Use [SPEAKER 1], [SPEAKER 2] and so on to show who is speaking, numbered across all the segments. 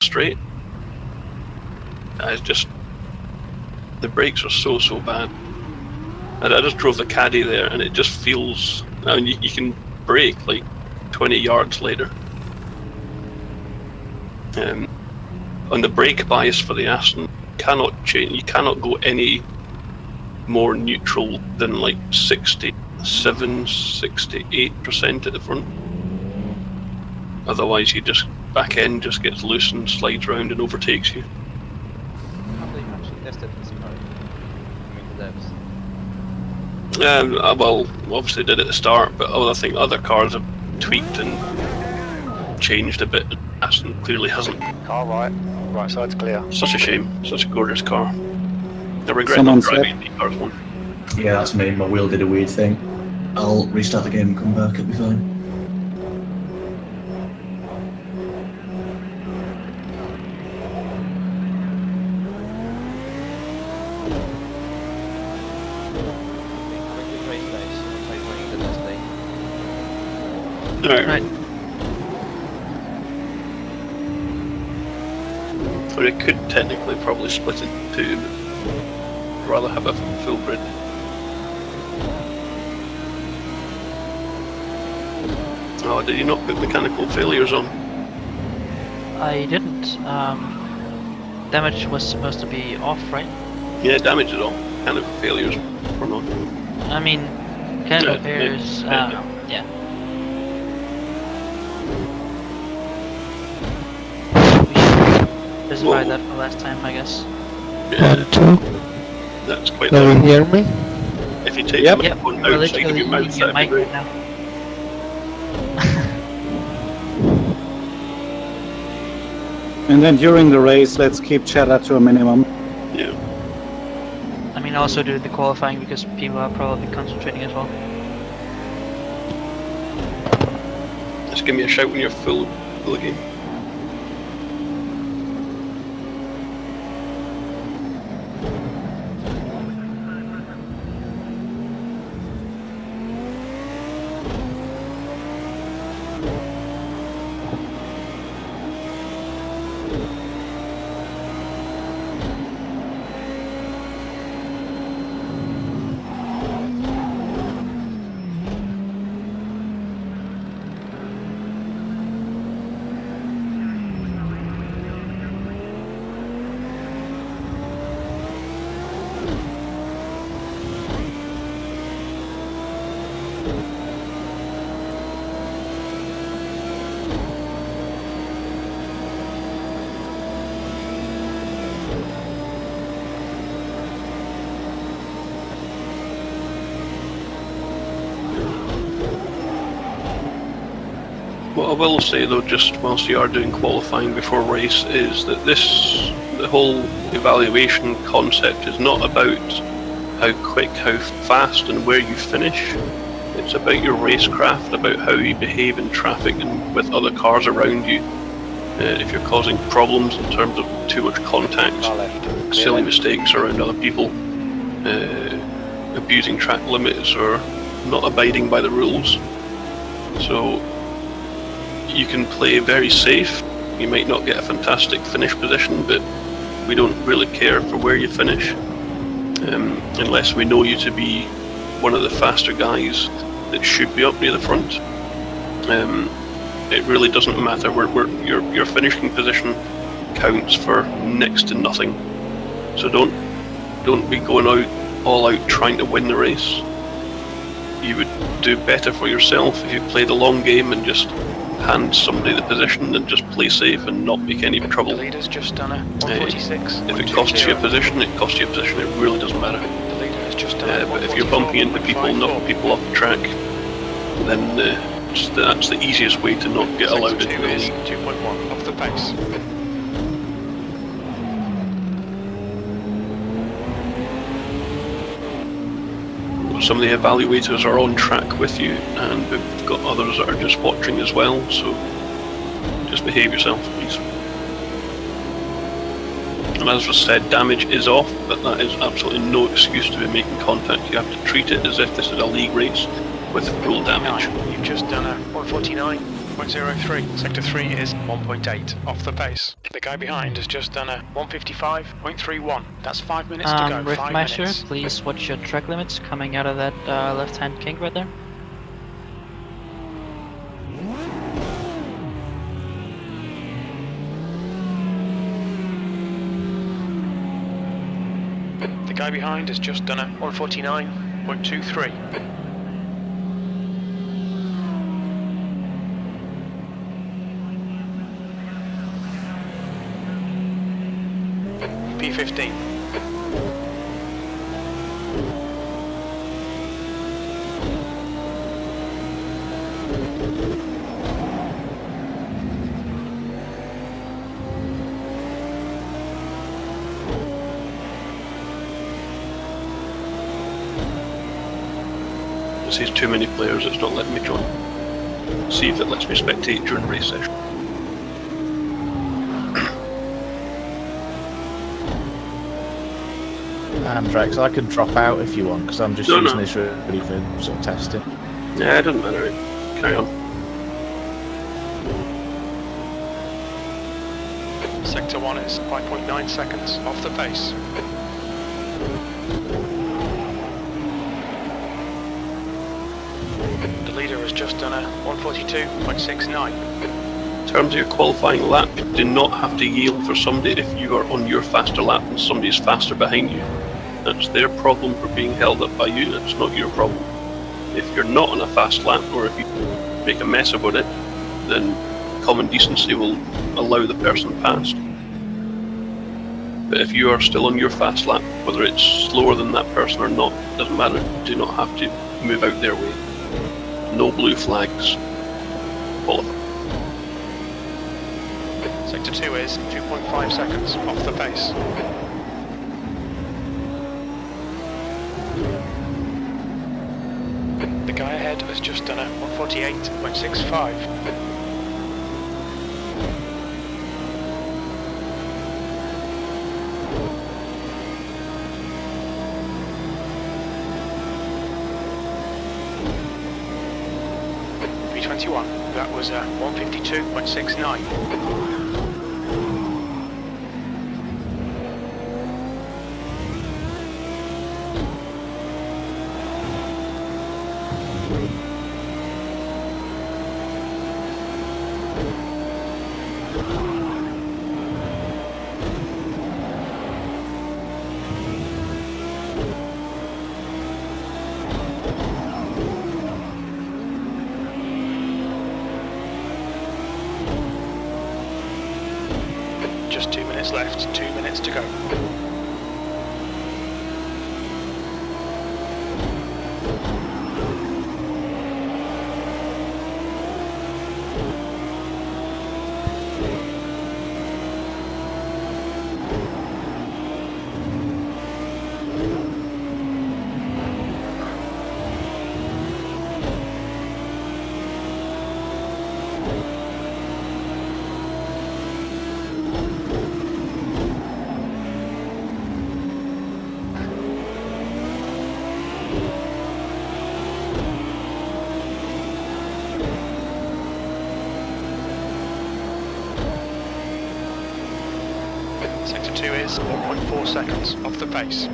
[SPEAKER 1] straight. It's just, the brakes are so bad. And I just drove the Caddy there, and it just feels, I mean, you can brake like 20 yards later. On the brake bias for the Aston, cannot change. You cannot go any more neutral than like 67-68% at the front. Otherwise, you just back end just gets loose and slides around and overtakes you.
[SPEAKER 2] Have they actually tested this car? I mean, the devs.
[SPEAKER 1] Well, obviously did at the start, but I think other cars have tweaked and changed a bit. Aston clearly hasn't.
[SPEAKER 3] Car right side's clear.
[SPEAKER 1] Such a shame, such a gorgeous car. I regret
[SPEAKER 4] Someone
[SPEAKER 1] not driving the cars one.
[SPEAKER 5] Yeah, that's me. My wheel did a weird thing. I'll restart the game and come back. It'll be fine.
[SPEAKER 1] Alright. Or it could technically probably split into two, but I'd rather have a full grid. Oh, did you not put mechanical failures on?
[SPEAKER 6] I didn't. Damage was supposed to be off, right?
[SPEAKER 1] Yeah, damage is on. Mechanical failures were not.
[SPEAKER 6] I mean, mechanical failures, yeah. Specify that for last time, I guess.
[SPEAKER 1] Yeah,
[SPEAKER 7] 1, 2.
[SPEAKER 1] that's quite
[SPEAKER 7] Can you hear me?
[SPEAKER 1] If you take
[SPEAKER 4] Yep.
[SPEAKER 1] the
[SPEAKER 6] Yep,
[SPEAKER 1] microphone
[SPEAKER 6] we're
[SPEAKER 1] outside of
[SPEAKER 6] literally
[SPEAKER 1] your mouth,
[SPEAKER 6] using your
[SPEAKER 1] that'd be
[SPEAKER 6] mic
[SPEAKER 1] great.
[SPEAKER 6] right now.
[SPEAKER 4] And then during the race, let's keep chatter to a minimum.
[SPEAKER 1] Yeah.
[SPEAKER 6] I mean, also do the qualifying because people are probably concentrating as well.
[SPEAKER 1] Just give me a shout when you're full again. What I will say though, just whilst you are doing qualifying before race, is that the whole evaluation concept is not about how quick, how fast and where you finish. It's about your racecraft, about how you behave in traffic and with other cars around you. If you're causing problems in terms of too much contact,
[SPEAKER 3] Car left.
[SPEAKER 1] silly mistakes around other people, abusing track limits or not abiding by the rules. So you can play very safe. You might not get a fantastic finish position, but we don't really care for where you finish, unless we know you to be one of the faster guys that should be up near the front. It really doesn't matter. Your finishing position counts for next to nothing. So don't be going out all out trying to win the race. You would do better for yourself if you play the long game and just hand somebody the position and just play safe and not make any trouble.
[SPEAKER 3] The leader's just done a 146.
[SPEAKER 1] If it costs you a position, it costs you a position. It really doesn't matter.
[SPEAKER 3] The leader has just done a
[SPEAKER 1] But if you're bumping into people, knocking people off the track, then that's the easiest way to not get allowed into the race.
[SPEAKER 3] 2.1 off the pace.
[SPEAKER 1] Some of the evaluators are on track with you, and we've got others that are just watching as well, so just behave yourself, please. And as was said, damage is off, but that is absolutely no excuse to be making contact. You have to treat it as if this is a league race with full damage.
[SPEAKER 3] You've just done a 149. 152.03. Sector 3 is 1.8 off the pace. The guy behind has just done a 155.31. That's 5 minutes to go. 5
[SPEAKER 6] Riftmaster,
[SPEAKER 3] minutes.
[SPEAKER 6] please watch your track limits coming out of that left-hand kink right there.
[SPEAKER 3] The guy behind has just done a 149.23. P15.
[SPEAKER 1] It says too many players, it's not letting me join. See if it lets me spectate during race session.
[SPEAKER 7] Andrex, I can drop out if you want, because I'm just
[SPEAKER 1] No,
[SPEAKER 7] using
[SPEAKER 1] no.
[SPEAKER 7] this really for sort of testing.
[SPEAKER 1] Yeah, it doesn't matter. Carry on.
[SPEAKER 3] Sector 1 is 5.9 seconds off the pace. The leader has just done a 142.69.
[SPEAKER 1] In terms of your qualifying lap, you do not have to yield for somebody if you are on your faster lap and somebody is faster behind you. That's their problem for being held up by you, that's not your problem. If you're not on a fast lap, or if you make a mess about it, then common decency will allow the person past. But if you are still on your fast lap, whether it's slower than that person or not, doesn't matter, you do not have to move out their way. No blue flags. Qualify.
[SPEAKER 3] Sector 2 is 2.5 seconds off the pace. The guy ahead has just done a 148.65. P21, that was a 152.69. Just 2 minutes left, 2 minutes to go. Sector 2 is 1.4 seconds off the pace.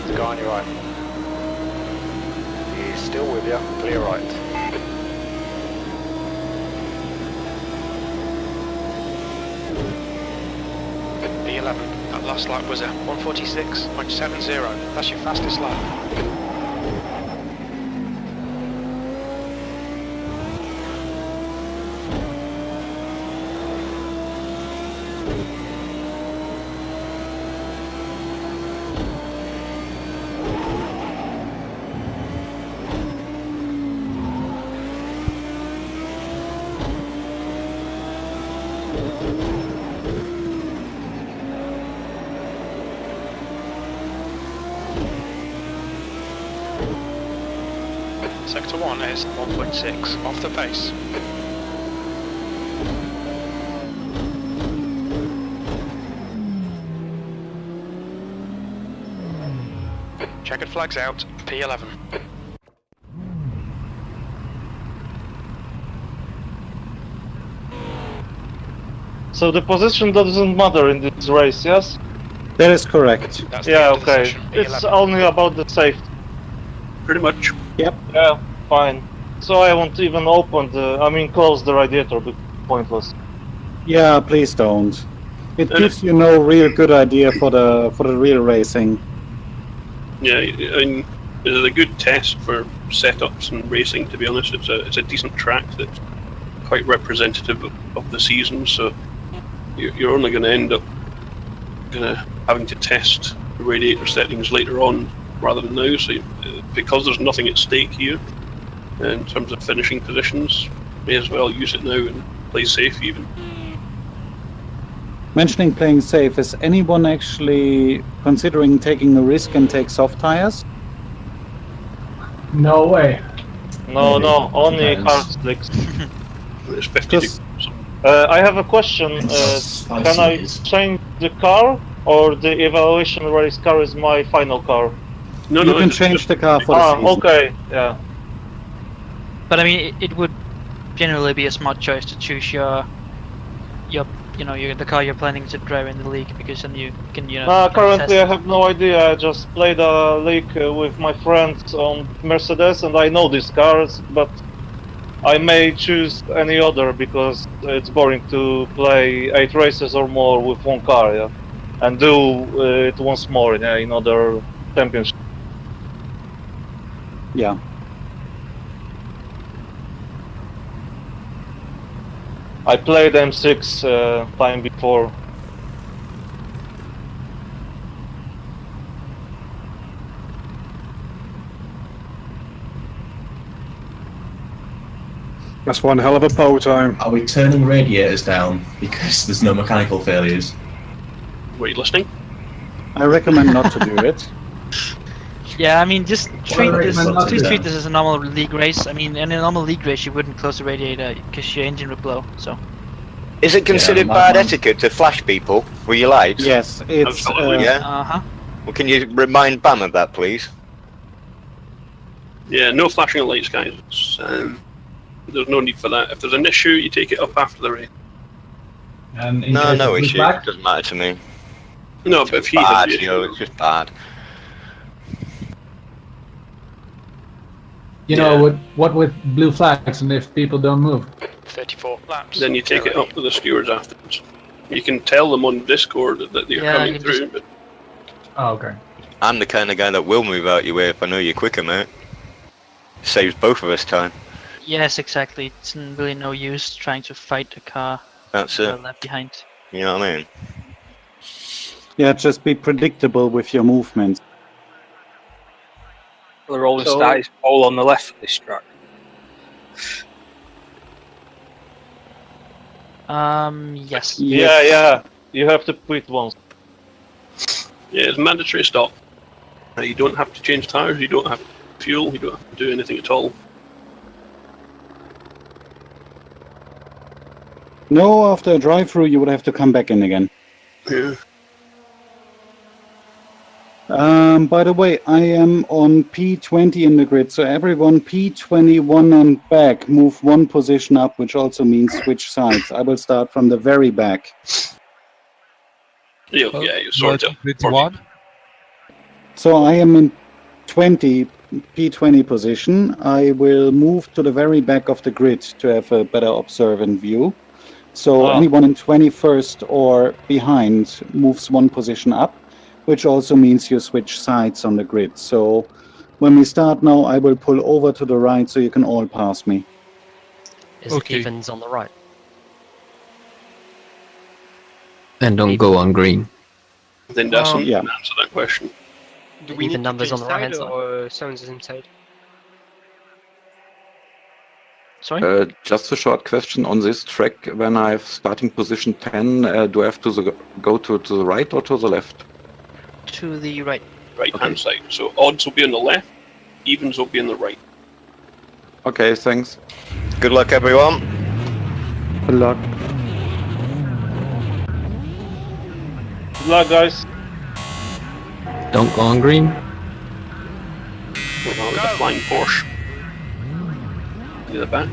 [SPEAKER 3] The guy on your right. He's still with you, clear right. P11, that last lap was a 146.70. That's your fastest lap. Sector 1 is 1.6 off the pace. Checkered flags out, P11.
[SPEAKER 8] So the position doesn't matter in this race, yes?
[SPEAKER 4] That is correct.
[SPEAKER 3] That's the
[SPEAKER 8] Yeah,
[SPEAKER 3] end of the
[SPEAKER 8] okay.
[SPEAKER 3] session,
[SPEAKER 8] It's
[SPEAKER 3] P11.
[SPEAKER 8] only about the safety.
[SPEAKER 1] Pretty much.
[SPEAKER 8] Yeah, fine. So I won't even open close the radiator, but pointless.
[SPEAKER 4] Yeah, please don't. It
[SPEAKER 1] And
[SPEAKER 4] gives you no real good idea for the real racing.
[SPEAKER 1] Yeah, and it's a good test for setups and racing. To be honest, it's a decent track that's quite representative of the season. So you're only going to end up having to test the radiator settings later on rather than now. So because there's nothing at stake here in terms of finishing positions, may as well use it now and play safe even.
[SPEAKER 4] Mentioning playing safe, is anyone actually considering taking a risk and take soft tires?
[SPEAKER 9] No way.
[SPEAKER 8] No,
[SPEAKER 5] Maybe.
[SPEAKER 8] only
[SPEAKER 5] Depends.
[SPEAKER 8] hard slicks.
[SPEAKER 1] It's 52.
[SPEAKER 4] Just-
[SPEAKER 8] I have a question.
[SPEAKER 5] Spicy
[SPEAKER 8] Can I
[SPEAKER 5] is.
[SPEAKER 8] change the car, or the evaluation race car is my final car?
[SPEAKER 1] No,
[SPEAKER 4] You can
[SPEAKER 1] just-
[SPEAKER 4] change the car for the season.
[SPEAKER 8] Okay, yeah.
[SPEAKER 6] But I mean, it would generally be a smart choice to choose the car you're planning to drive in the league, because then you can
[SPEAKER 8] Currently I
[SPEAKER 6] test.
[SPEAKER 8] have no idea. I just played a league with my friends on Mercedes, and I know these cars, but I may choose any other because it's boring to play 8 races or more with one car, yeah, and do it once more in other championships.
[SPEAKER 4] Yeah.
[SPEAKER 8] I played M6 time before.
[SPEAKER 10] That's one hell of a poll time.
[SPEAKER 5] Are we turning radiators down because there's no mechanical failures?
[SPEAKER 1] Were you listening?
[SPEAKER 4] I recommend not to do it.
[SPEAKER 6] Yeah, I mean, just treat
[SPEAKER 5] I
[SPEAKER 6] this
[SPEAKER 5] recommend not to do
[SPEAKER 6] treat
[SPEAKER 5] that.
[SPEAKER 6] this as a normal league race. I mean, in a normal league race, you wouldn't close the radiator because your engine would blow. So
[SPEAKER 11] Is it considered
[SPEAKER 5] Yeah,
[SPEAKER 11] bad
[SPEAKER 5] madman.
[SPEAKER 11] etiquette to flash people with your lights?
[SPEAKER 4] Yes, it's
[SPEAKER 1] Absolutely,
[SPEAKER 11] Yeah?
[SPEAKER 6] uh-huh.
[SPEAKER 11] Well, can you remind Bam of that, please?
[SPEAKER 1] Yeah, no flashing of lights, guys. There's no need for that. If there's an issue, you take it up after the race.
[SPEAKER 9] And in
[SPEAKER 11] No,
[SPEAKER 9] case
[SPEAKER 11] no
[SPEAKER 9] of
[SPEAKER 11] issue.
[SPEAKER 9] pushback,
[SPEAKER 11] Doesn't matter to me.
[SPEAKER 1] No, but if he
[SPEAKER 11] Bad,
[SPEAKER 1] has the
[SPEAKER 11] you know,
[SPEAKER 1] issue,
[SPEAKER 11] it's just bad.
[SPEAKER 9] you know what with blue flags and if people don't move.
[SPEAKER 3] 34 laps.
[SPEAKER 1] then you take it up to the stewards afterwards. You can tell them on Discord that you're
[SPEAKER 6] Yeah,
[SPEAKER 1] coming
[SPEAKER 6] you
[SPEAKER 1] through, but
[SPEAKER 9] Oh, okay.
[SPEAKER 11] I'm the kind of guy that will move out your way if I know you're quicker, mate. Saves both of us time.
[SPEAKER 6] Yes, exactly. It's really no use trying to fight a car
[SPEAKER 11] That's it.
[SPEAKER 6] left behind.
[SPEAKER 11] You know what I mean?
[SPEAKER 4] yeah, just be predictable with your movements.
[SPEAKER 12] The rolling
[SPEAKER 8] So-
[SPEAKER 12] start is all on the left of this track.
[SPEAKER 6] Yes.
[SPEAKER 8] Yeah. You have to quit once.
[SPEAKER 1] yeah, it's mandatory stop. You don't have to change tires, you don't have to fuel, you don't have to do anything at all.
[SPEAKER 4] No, after a drive-through, you would have to come back in again.
[SPEAKER 1] Yeah.
[SPEAKER 4] By the way, I am on P20 in the grid, so everyone P21 and back move one position up, which also means switch sides. I will start from the very back.
[SPEAKER 1] Yeah, you sort of.
[SPEAKER 4] So I am in P20 position. I will move to the very back of the grid to have a better observant view. So anyone in 21st or behind moves one position up, which also means you switch sides on the grid. So when we start now, I will pull over to the right so you can all pass me.
[SPEAKER 13] Is it evens on the right?
[SPEAKER 14] And don't go on green.
[SPEAKER 1] Then doesn't
[SPEAKER 4] yeah.
[SPEAKER 1] answer that question.
[SPEAKER 13] Do we even numbers on the right hand side?
[SPEAKER 12] Or sounds is inside?
[SPEAKER 6] Sorry?
[SPEAKER 10] Just a short question on this track. When I have starting position 10, do I have to go to the right or to the left?
[SPEAKER 6] To the right.
[SPEAKER 1] Right hand side. So odds will be on the left, evens will be on the right.
[SPEAKER 10] Okay, thanks.
[SPEAKER 11] Good luck, everyone.
[SPEAKER 10] Good luck.
[SPEAKER 8] Good luck, guys.
[SPEAKER 14] Don't go on green.
[SPEAKER 1] Well, the flying Porsche. Near the back.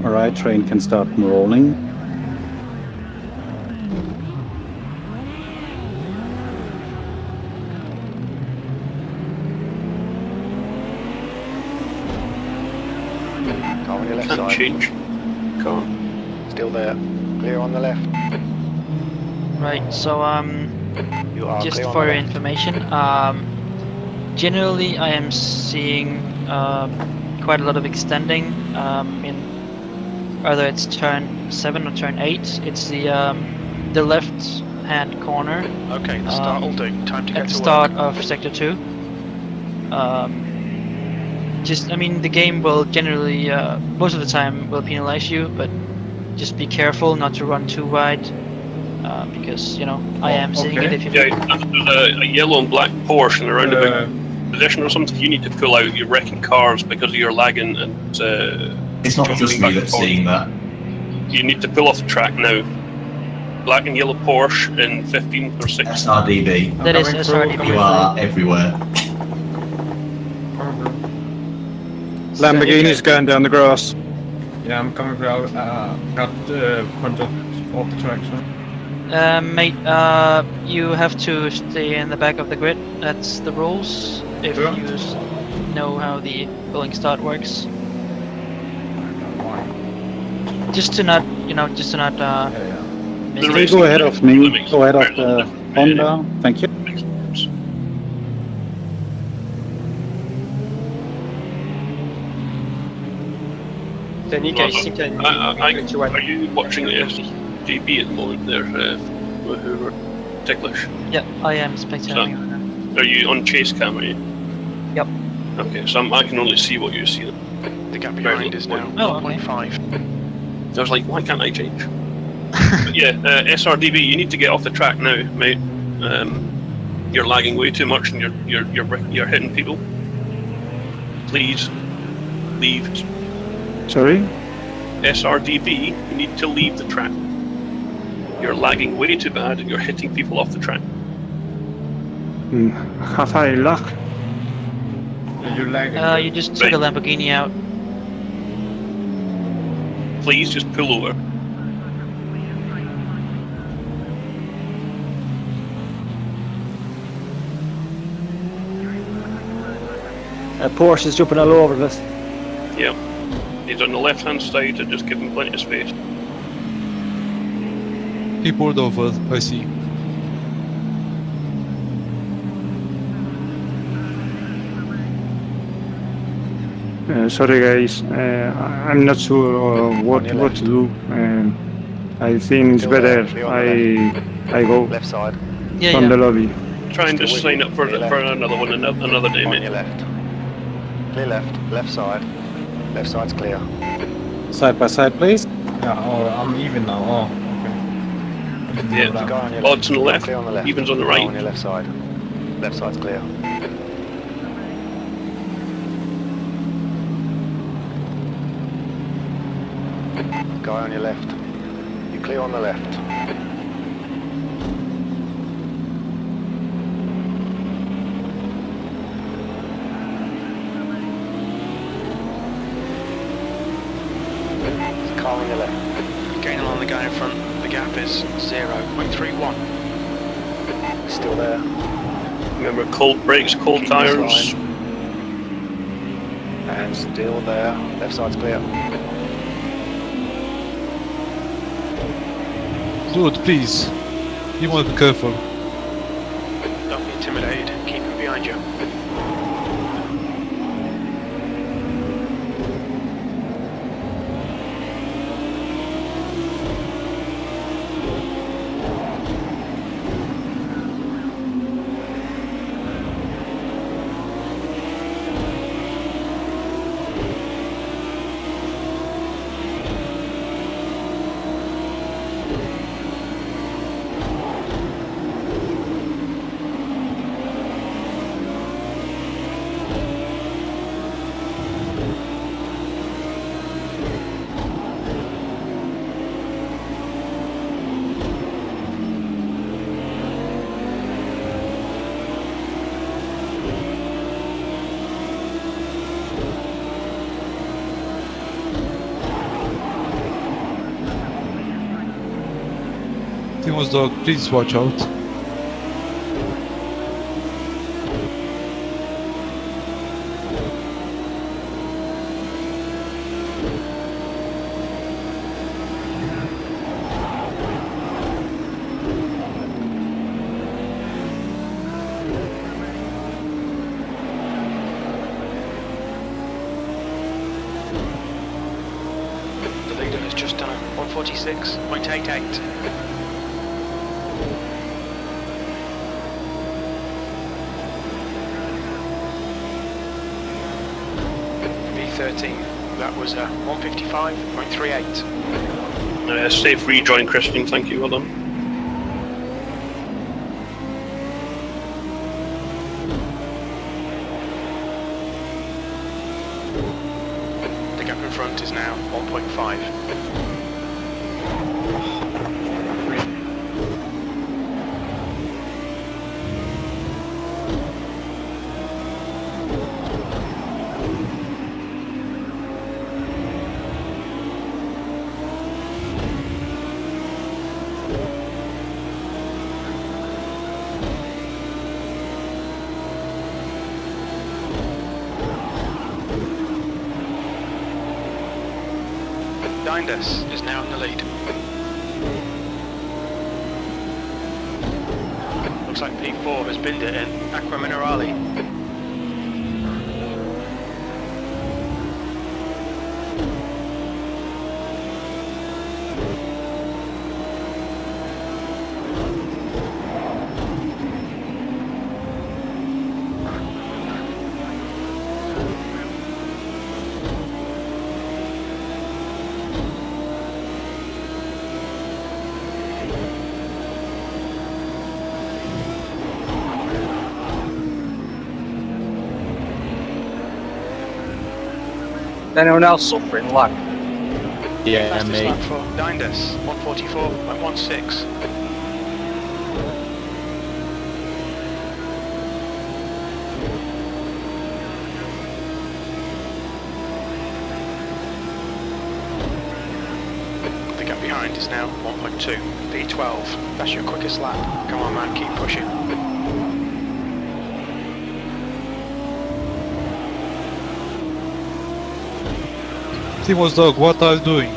[SPEAKER 4] Alright, train can start rolling.
[SPEAKER 3] Car on your left
[SPEAKER 1] Can't
[SPEAKER 3] side.
[SPEAKER 1] change. Car.
[SPEAKER 3] Still there. Clear on the left.
[SPEAKER 6] Right, so
[SPEAKER 3] You are
[SPEAKER 6] just
[SPEAKER 3] clear on
[SPEAKER 6] for
[SPEAKER 3] the
[SPEAKER 6] your
[SPEAKER 3] left.
[SPEAKER 6] information, generally I am seeing quite a lot of extending in whether it's turn 7 or turn 8. It's the left hand corner.
[SPEAKER 3] Okay, the start will do. Time to get
[SPEAKER 6] At the
[SPEAKER 3] to
[SPEAKER 6] start
[SPEAKER 3] work.
[SPEAKER 6] of sector 2. I mean, the game will generally, most of the time, will penalize you, but just be careful not to run too wide, because, you know, I am seeing it if you...
[SPEAKER 1] Yeah, there's a yellow and black Porsche in a roundabout position or something. You need to pull out. You're wrecking cars because of your lagging and...
[SPEAKER 5] It's not just me that's seeing that.
[SPEAKER 1] You need to pull off the track now. Black and yellow Porsche in 15th or 16th.
[SPEAKER 5] SRDB.
[SPEAKER 6] That is SRDB.
[SPEAKER 5] You are everywhere.
[SPEAKER 15] Lamborghini's going down the grass.
[SPEAKER 16] Yeah, I'm coming out. Got front off the track, so.
[SPEAKER 6] Mate, you have to stay in the back of the grid. That's the rules. If you know how the pulling start works. Just to not, you know, just to not.
[SPEAKER 4] Please go ahead of me. Go ahead of the Honda. Thank you.
[SPEAKER 12] Then you guys seem to.
[SPEAKER 1] Are you watching the SGB at the moment there, who are ticklish?
[SPEAKER 6] Yeah, I am spectating.
[SPEAKER 1] So, are you on chase cam, are you?
[SPEAKER 6] Yep.
[SPEAKER 1] Okay, so I can only see what you see.
[SPEAKER 3] The gap behind is now 0.5.
[SPEAKER 1] I was like, why can't I change? But yeah, SRDB, you need to get off the track now, mate. You're lagging way too much and you're hitting people. Please leave.
[SPEAKER 15] Sorry?
[SPEAKER 1] SRDB, you need to leave the track. You're lagging way too bad and you're hitting people off the track.
[SPEAKER 15] Have I lag?
[SPEAKER 16] You're lagging.
[SPEAKER 6] You just took a Lamborghini out.
[SPEAKER 1] Please just pull over.
[SPEAKER 17] Porsche is jumping all over this.
[SPEAKER 1] Yeah. He's on the left hand side, and just give him plenty of space.
[SPEAKER 18] He pulled over, I see.
[SPEAKER 15] Sorry guys, I'm not sure what to do. I think it's better I go
[SPEAKER 3] left side.
[SPEAKER 15] from the lobby.
[SPEAKER 1] Try and just sign up for another one another day, mate.
[SPEAKER 3] On your left. Clear left side. Left side's clear.
[SPEAKER 4] Side by side, please.
[SPEAKER 16] Yeah, oh, I'm even now. Oh, okay.
[SPEAKER 1] Yeah, odds on the left, evens on the right.
[SPEAKER 3] On your left side. Left side's clear. Guy on your left. You clear on the left. Car on your left. Gaining on the guy in front. The gap is 0.31. Still there.
[SPEAKER 1] Remember, cold brakes, cold
[SPEAKER 3] Keep
[SPEAKER 1] tires.
[SPEAKER 3] And still there. Left side's clear.
[SPEAKER 18] Dude, please. You want to be careful.
[SPEAKER 3] Don't be intimidated. Keep him behind you.
[SPEAKER 18] Primo's dog, please watch out.
[SPEAKER 3] The leader has just done a 146.88. V13, that was a 155.38.
[SPEAKER 1] Safe rejoin, Christian. Thank you. Well done.
[SPEAKER 3] The gap in front is now 1.5. Dindus is now in the lead. Looks like P4 has binned it in Aqua Minerale.
[SPEAKER 17] Anyone else suffering lag?
[SPEAKER 7] Yeah,
[SPEAKER 3] Fastest
[SPEAKER 7] me.
[SPEAKER 3] lap for Dindus, 144.16. The gap behind is now 1.2. V12, that's your quickest lap. Come on man, keep pushing.
[SPEAKER 18] Primo's dog, what are you doing?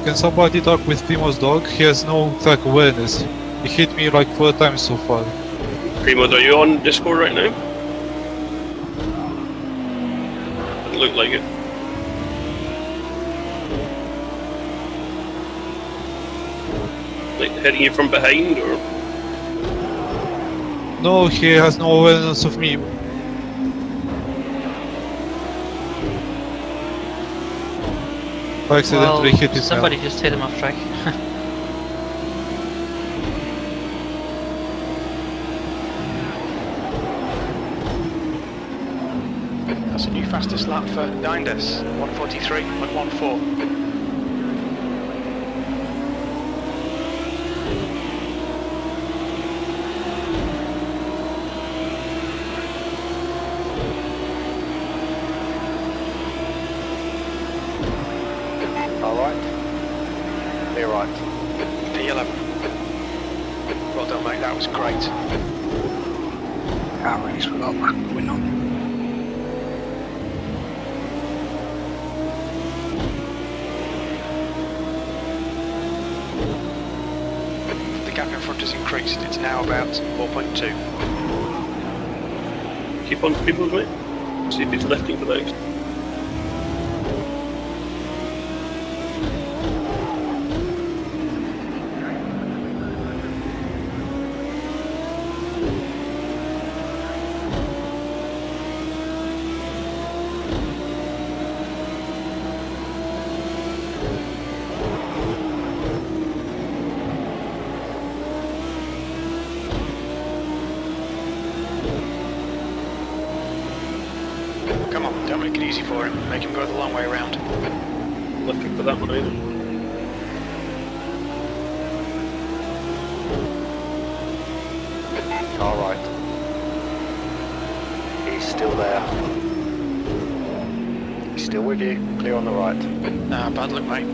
[SPEAKER 18] Can somebody talk with Primo's dog? He has no track awareness. He hit me like 4 times so far.
[SPEAKER 1] Primo, are you on Discord right now? Doesn't look like it. Like hitting you from behind, or?
[SPEAKER 18] No, he has no awareness of me. I accidentally hit his
[SPEAKER 6] somebody
[SPEAKER 18] head.
[SPEAKER 6] just hit him off track.
[SPEAKER 3] That's a new fastest lap for Dindus, 143.14. P11. Well done, mate, that was great.
[SPEAKER 17] Can't race without that going on.
[SPEAKER 3] The gap in front has increased, it's now about 4.2.
[SPEAKER 1] Keep on Primo's, mate. See if he's lifting for those.
[SPEAKER 3] Don't make it easy for him. Make him go the long way around.
[SPEAKER 1] Looking for that one either.
[SPEAKER 19] Car right. He's still there. He's still with you. Clear on the right.
[SPEAKER 3] Nah, bad luck, mate.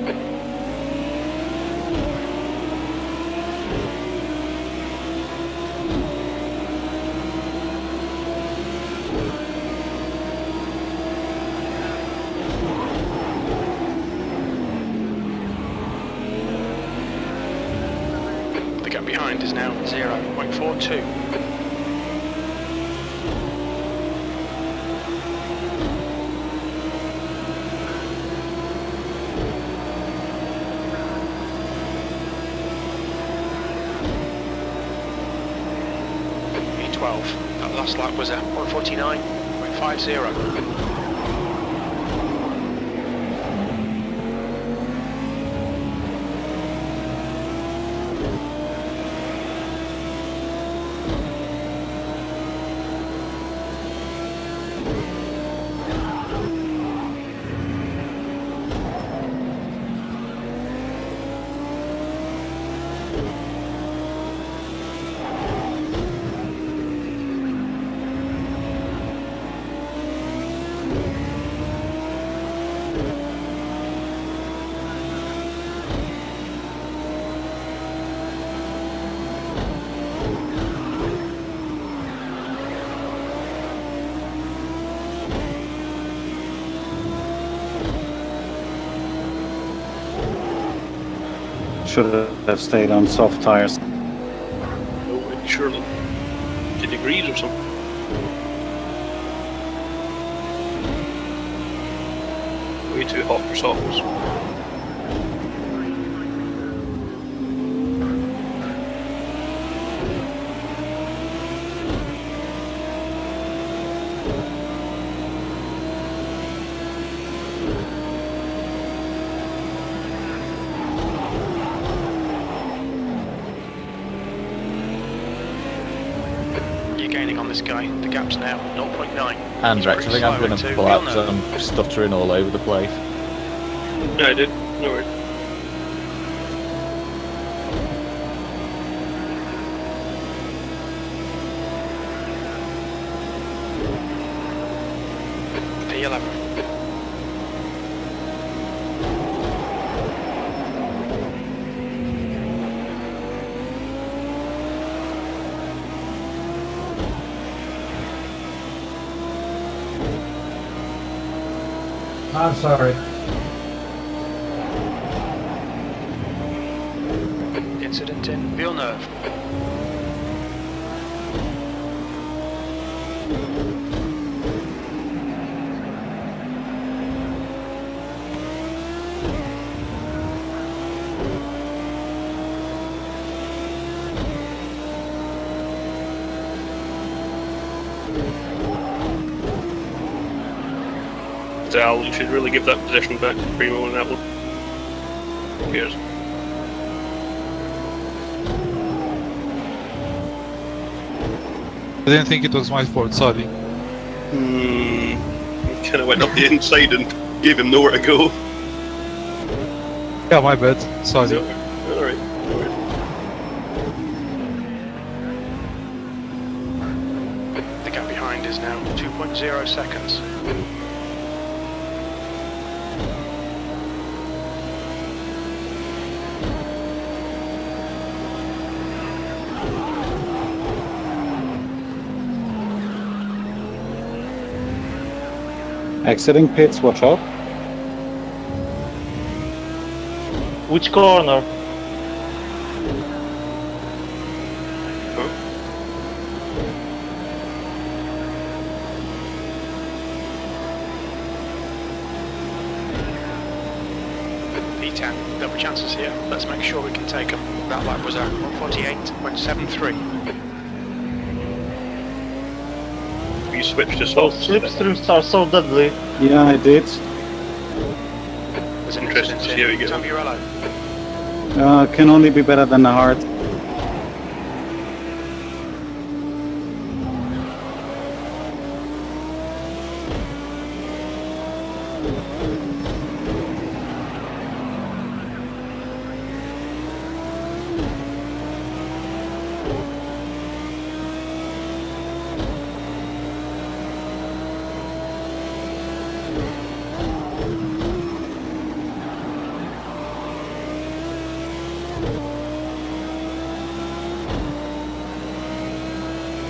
[SPEAKER 3] The gap behind is now 0.42. That last lap was at 149.50.
[SPEAKER 4] Should have stayed on soft tires.
[SPEAKER 1] Oh, surely. 50 degrees or something. Way too hot for softs.
[SPEAKER 3] Gaining on this guy. The gap's now 0.9.
[SPEAKER 7] Andrex, I think I'm going to pull out because I'm stuttering all over the place.
[SPEAKER 1] Yeah, I did. No worries.
[SPEAKER 3] P11.
[SPEAKER 9] I'm sorry.
[SPEAKER 3] Incident in Villeneuve.
[SPEAKER 1] Al, you should really give that position back to Primo on that one. Who cares?
[SPEAKER 18] I didn't think it was my fault, sorry.
[SPEAKER 1] Kind of went up the inside and gave him nowhere to go.
[SPEAKER 18] Yeah, my bad. Sorry.
[SPEAKER 1] Alright, no worries.
[SPEAKER 3] The gap behind is now 2.0 seconds.
[SPEAKER 4] Exiting pits, watch out.
[SPEAKER 8] Which corner?
[SPEAKER 3] P10, double chances here. Let's make sure we can take them. That lap was at 148.73.
[SPEAKER 1] You switched to
[SPEAKER 8] Those
[SPEAKER 1] soft.
[SPEAKER 8] slipstreams are so deadly.
[SPEAKER 4] Yeah, I did.
[SPEAKER 3] There's an
[SPEAKER 1] Interesting to see how you get on.
[SPEAKER 3] Tamburello.
[SPEAKER 4] Can only be better than the hard.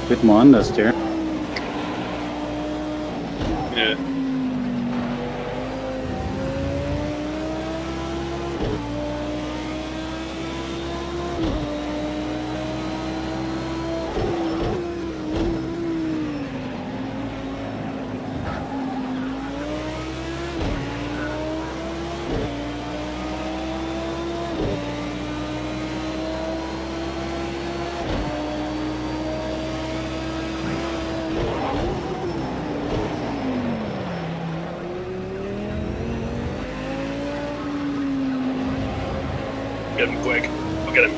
[SPEAKER 4] bit more understeer.
[SPEAKER 1] Yeah. Get him quick. I'll get him.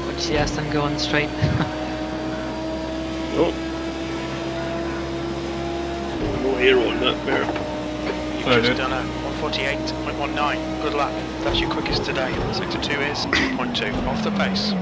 [SPEAKER 6] Watch the S10 going straight.
[SPEAKER 1] No. No aero on that bear.
[SPEAKER 3] You've just done a 148.19. Good luck. That's your quickest today. Sector 2 is 2.2 off the pace.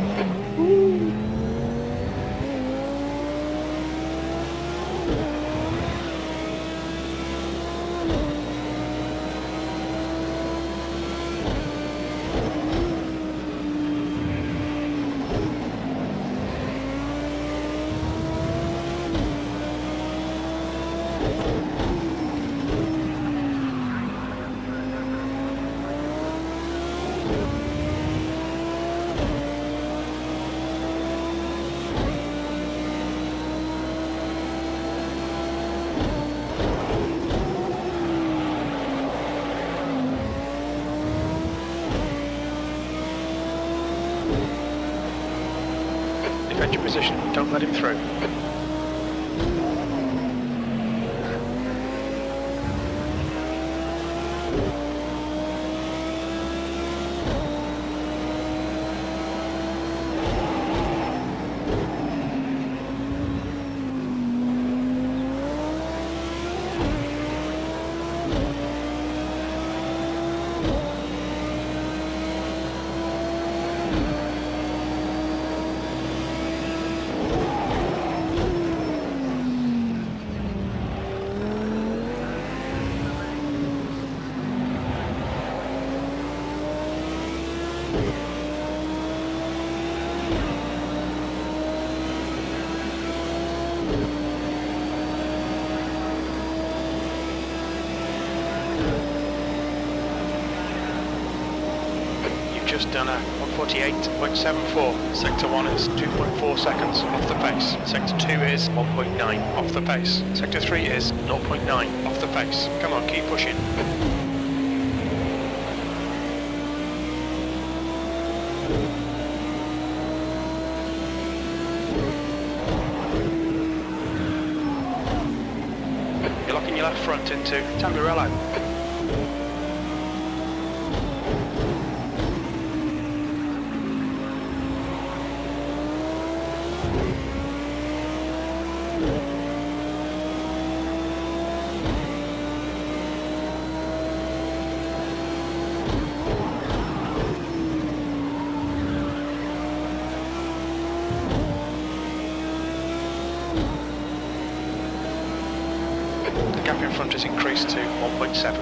[SPEAKER 3] Defend your position. Don't let him through. Just done a 148.74. Sector 1 is 2.4 seconds off the pace. Sector 2 is 1.9 off the pace. Sector 3 is 0.9 off the pace. Come on, keep pushing. You're locking your left front into Tamburello. The gap in front has increased to 1.7.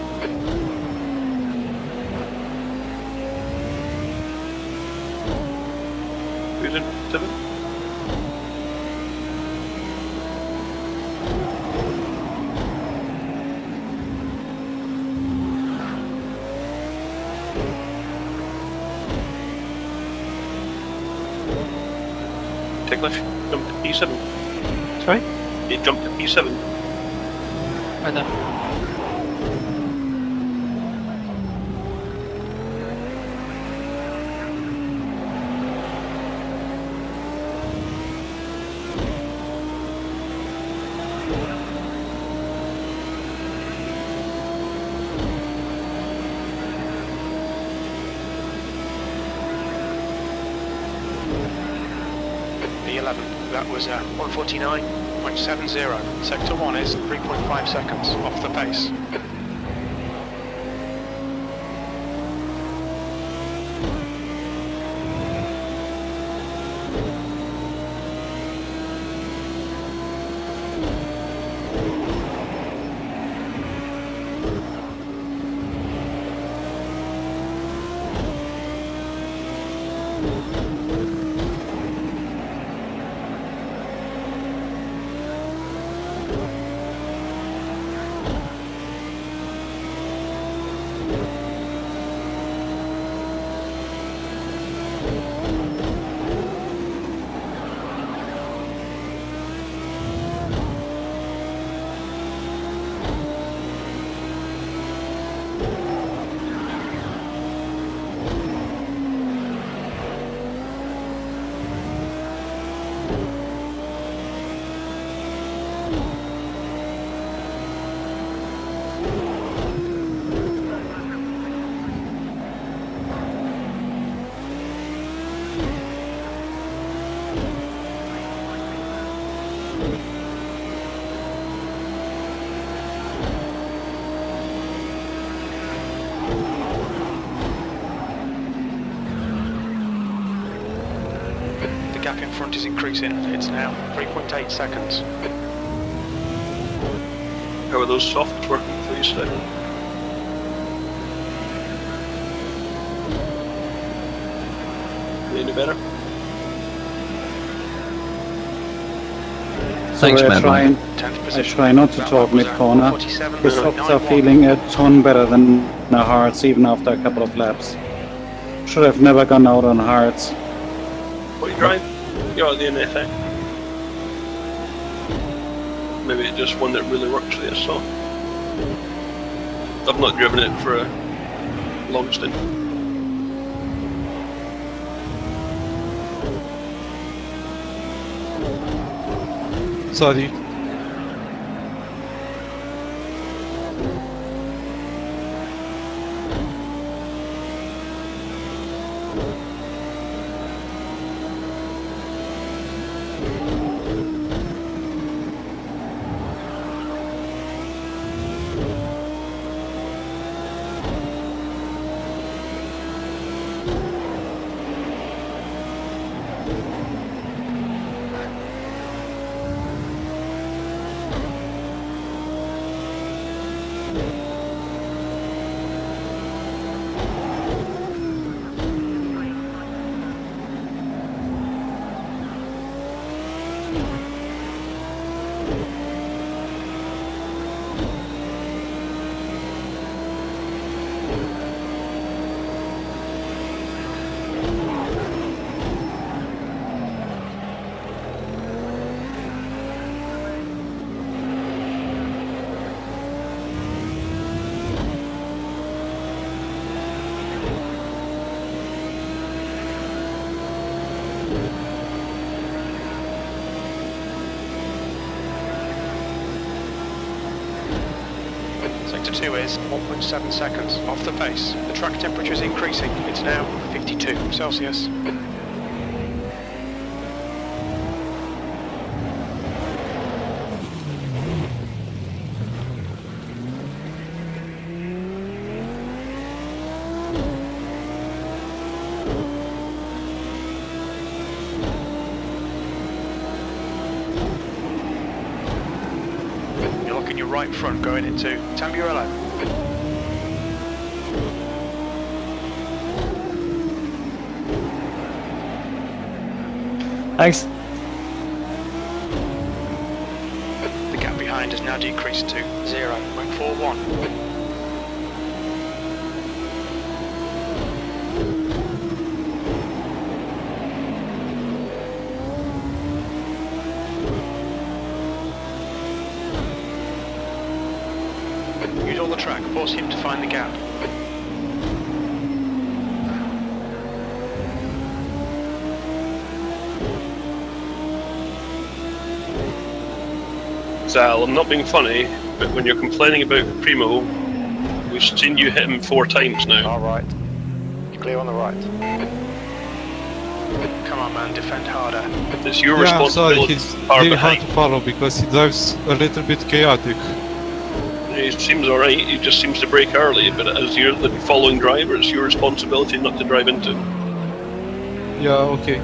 [SPEAKER 1] Who's in 7? Take left, jump to P7.
[SPEAKER 6] Sorry?
[SPEAKER 1] You jump to P7.
[SPEAKER 6] Right there.
[SPEAKER 3] B11, that was 149.70. Sector 1 is 3.5 seconds off the pace. gap in front is increasing. It's now 3.8 seconds.
[SPEAKER 1] How are those softs working for you, Stephen? Any better?
[SPEAKER 4] So I try not to talk mid-corner. The softs are feeling a ton better than the hards even after a couple of laps. Should have never gone out on hards.
[SPEAKER 1] What you drive? You're the NFX. Maybe it's just one that really works for you, so. I've not driven it for a long stint.
[SPEAKER 18] Sorry.
[SPEAKER 3] Sector 2 is 1.7 seconds off the pace. The track temperature is increasing. It's now 52 Celsius. Your right front going into Tamburello.
[SPEAKER 20] Thanks.
[SPEAKER 3] The gap behind has now decreased to 0.41. Use all the track, force him to find the gap.
[SPEAKER 1] Zal, I'm not being funny, but when you're complaining about Primo, we've seen you hit him 4 times now.
[SPEAKER 19] Alright. You're clear on the right.
[SPEAKER 3] Come on man, defend harder.
[SPEAKER 1] It's your
[SPEAKER 18] Yeah, I'm sorry,
[SPEAKER 1] responsibility.
[SPEAKER 18] he's really hard to follow because he drives a little bit chaotic.
[SPEAKER 1] He seems alright, he just seems to brake early, but as you're the following driver, it's your responsibility not to drive into him.
[SPEAKER 18] Yeah, okay.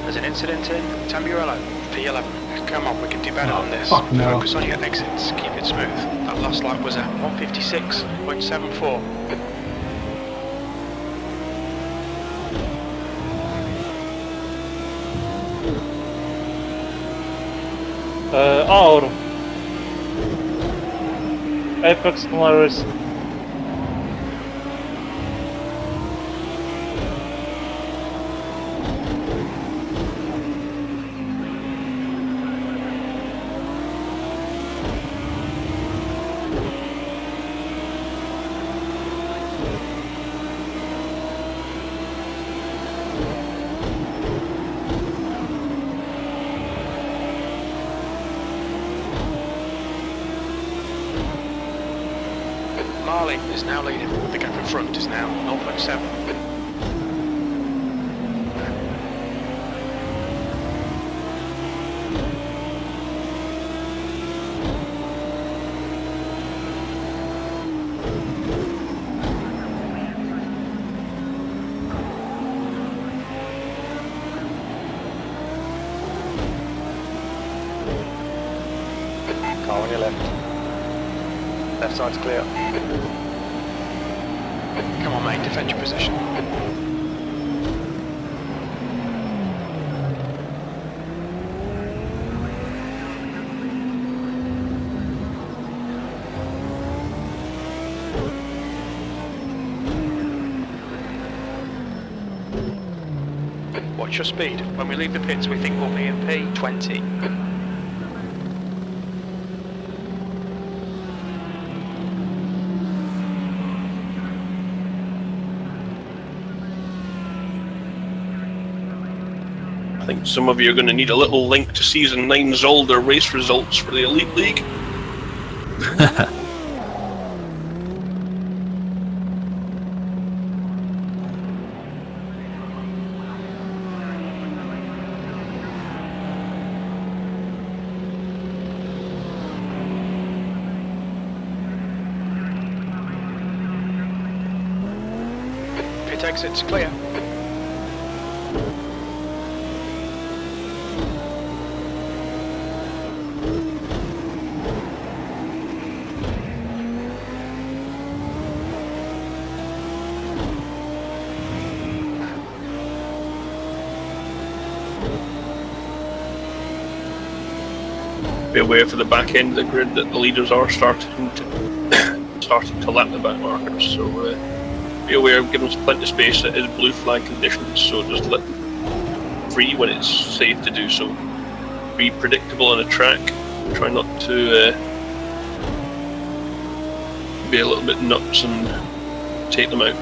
[SPEAKER 3] There's an incident in Tamburello, P11. Come on, we can do better on this.
[SPEAKER 9] Fuck no.
[SPEAKER 3] Focus on your exits, keep it smooth. That last lap was at 156.74.
[SPEAKER 8] AOR. Apex Polaris.
[SPEAKER 3] Marley is now leading. The gap in front is now 0.7.
[SPEAKER 19] Car on your left. Left side's clear.
[SPEAKER 3] Come on, mate, defend your position. Watch your speed. When we leave the pits, we think we'll be in P20.
[SPEAKER 1] I think some of you are going to need a little link to Season 9's older race results for the Elite League.
[SPEAKER 3] Pit exit's clear.
[SPEAKER 1] Be aware for the back end of the grid that the leaders are starting to lap the back markers, so be aware, give them plenty of space. It is blue flag conditions, so just let them free when it's safe to do so. Be predictable on a track, try not to be a little bit nuts and take them out.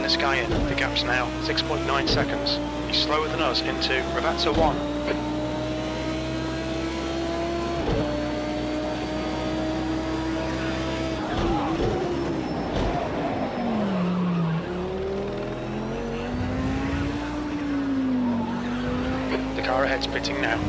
[SPEAKER 3] This guy in. The gap's now 6.9 seconds. He's slower than us into Ravazza 1. The car ahead's pitting now.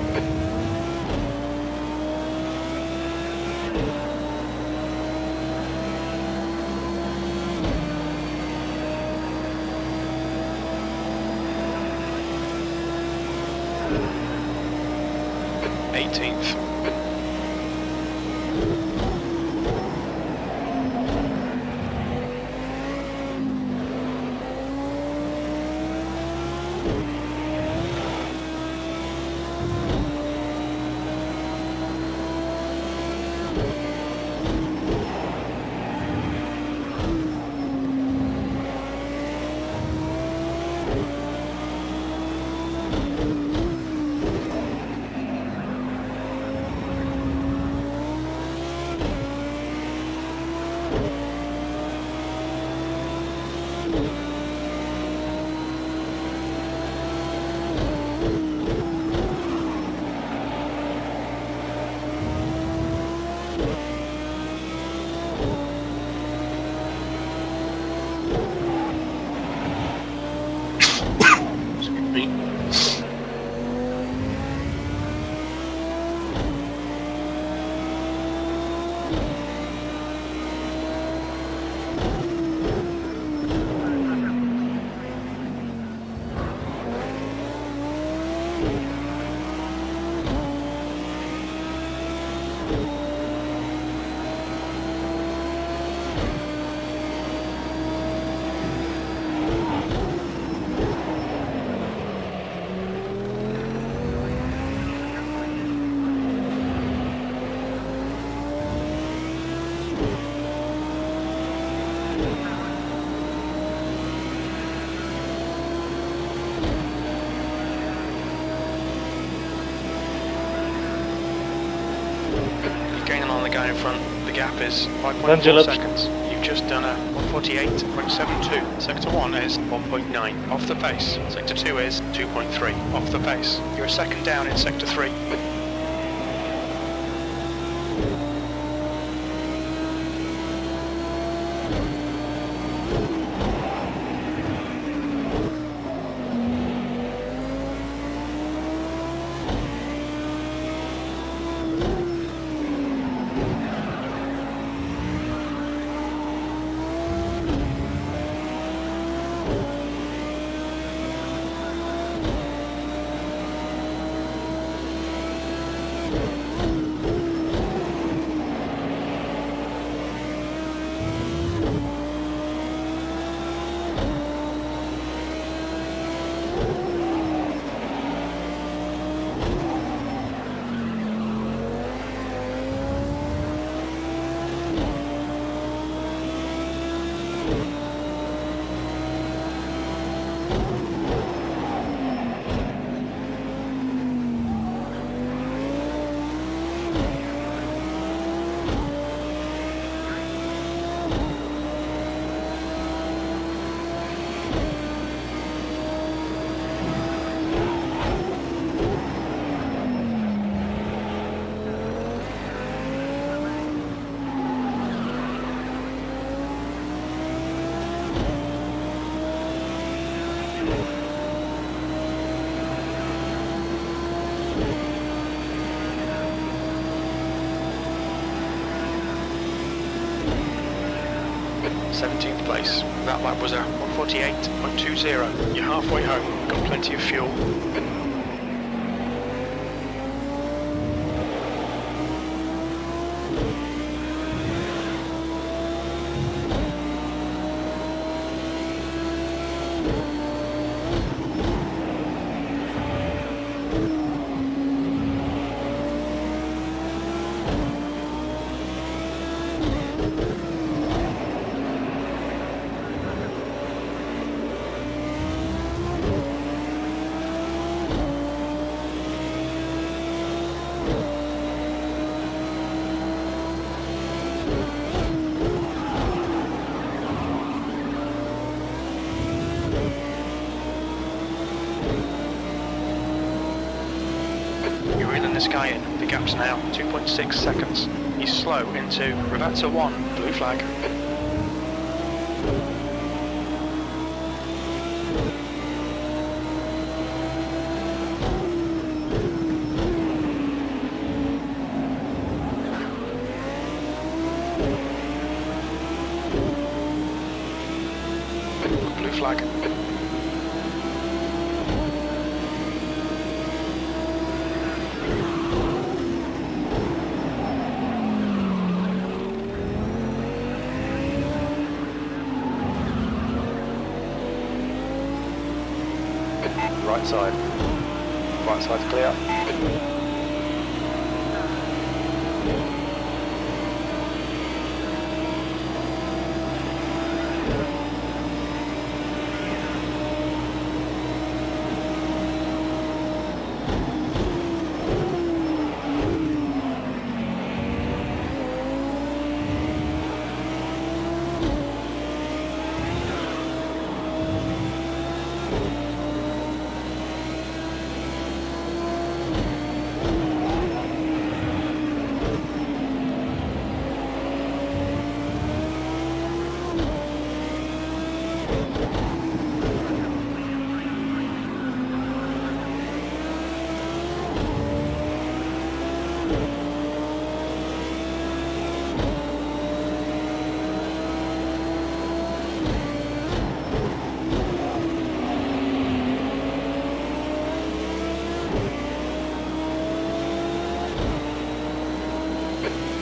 [SPEAKER 3] Guy in front, the gap is 5.4 seconds. You've just done a 148.72. Sector 1 is 1.9 off the pace. Sector 2 is 2.3 off the pace. You're a second down in Sector 3. 17th place. That lap was a 148.20. You're halfway home, got plenty of fuel. You're reeling this guy in. The gap's now 2.6 seconds. He's slow into Revatta 1, blue flag. Blue flag.
[SPEAKER 19] Right side. Right side's clear.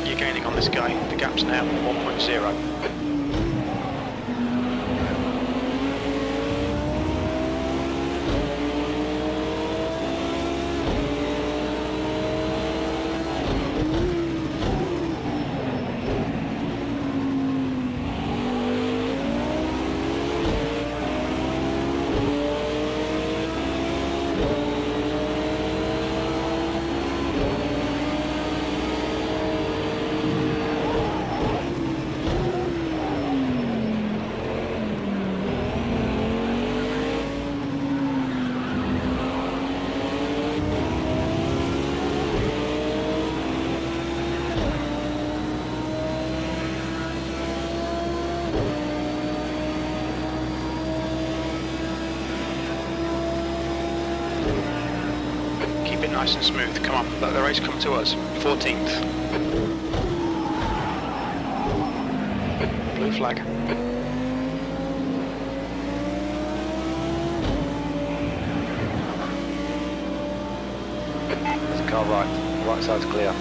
[SPEAKER 3] You're gaining on this guy. The gap's now 1.0. Keep it nice and smooth. Come on, let the race come to us. 14th. Blue flag.
[SPEAKER 19] There's a car right. Right side's clear.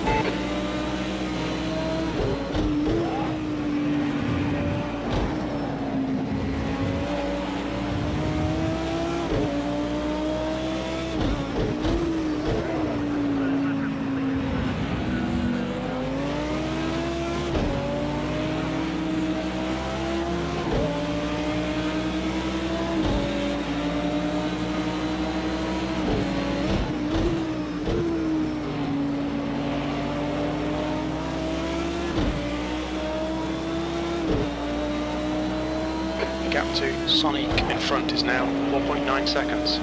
[SPEAKER 3] Gap to Sonic in front is now 4.9 seconds.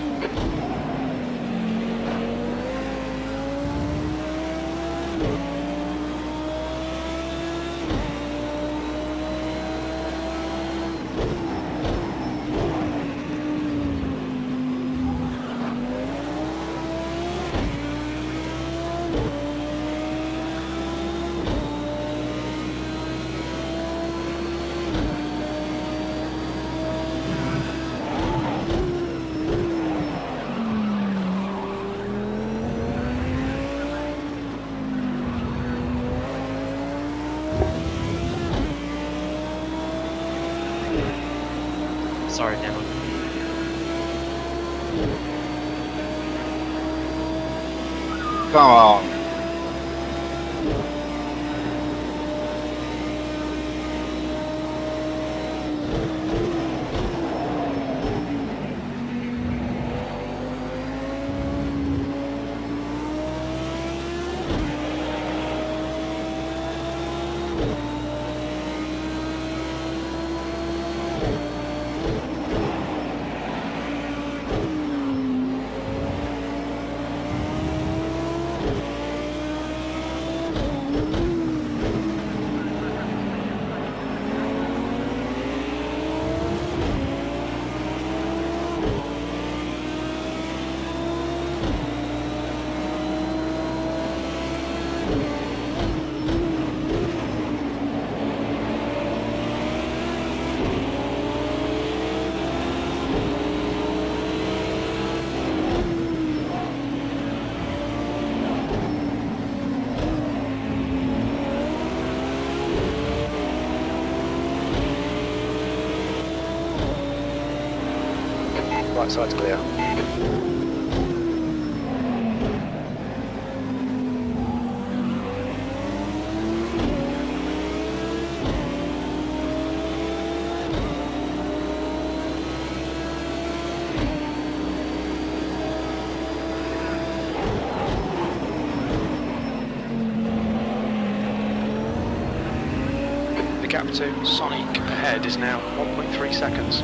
[SPEAKER 13] Sorry, Devon.
[SPEAKER 17] Come on.
[SPEAKER 19] Right side's clear.
[SPEAKER 3] The gap to Sonic ahead is now 1.3 seconds.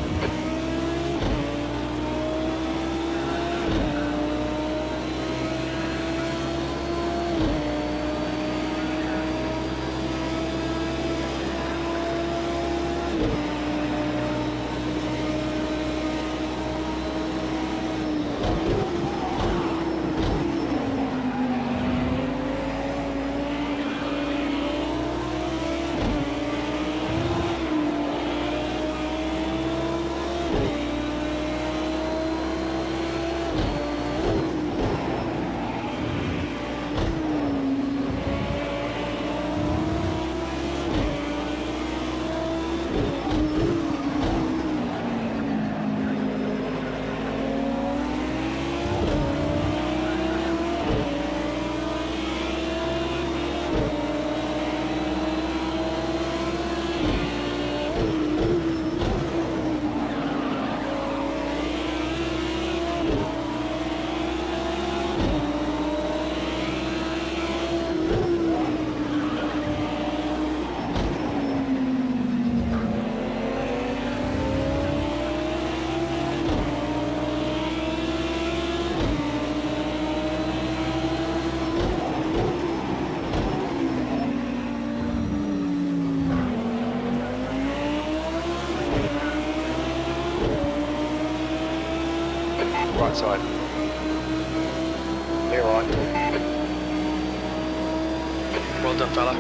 [SPEAKER 3] Right side. Clear right. Well done, fella.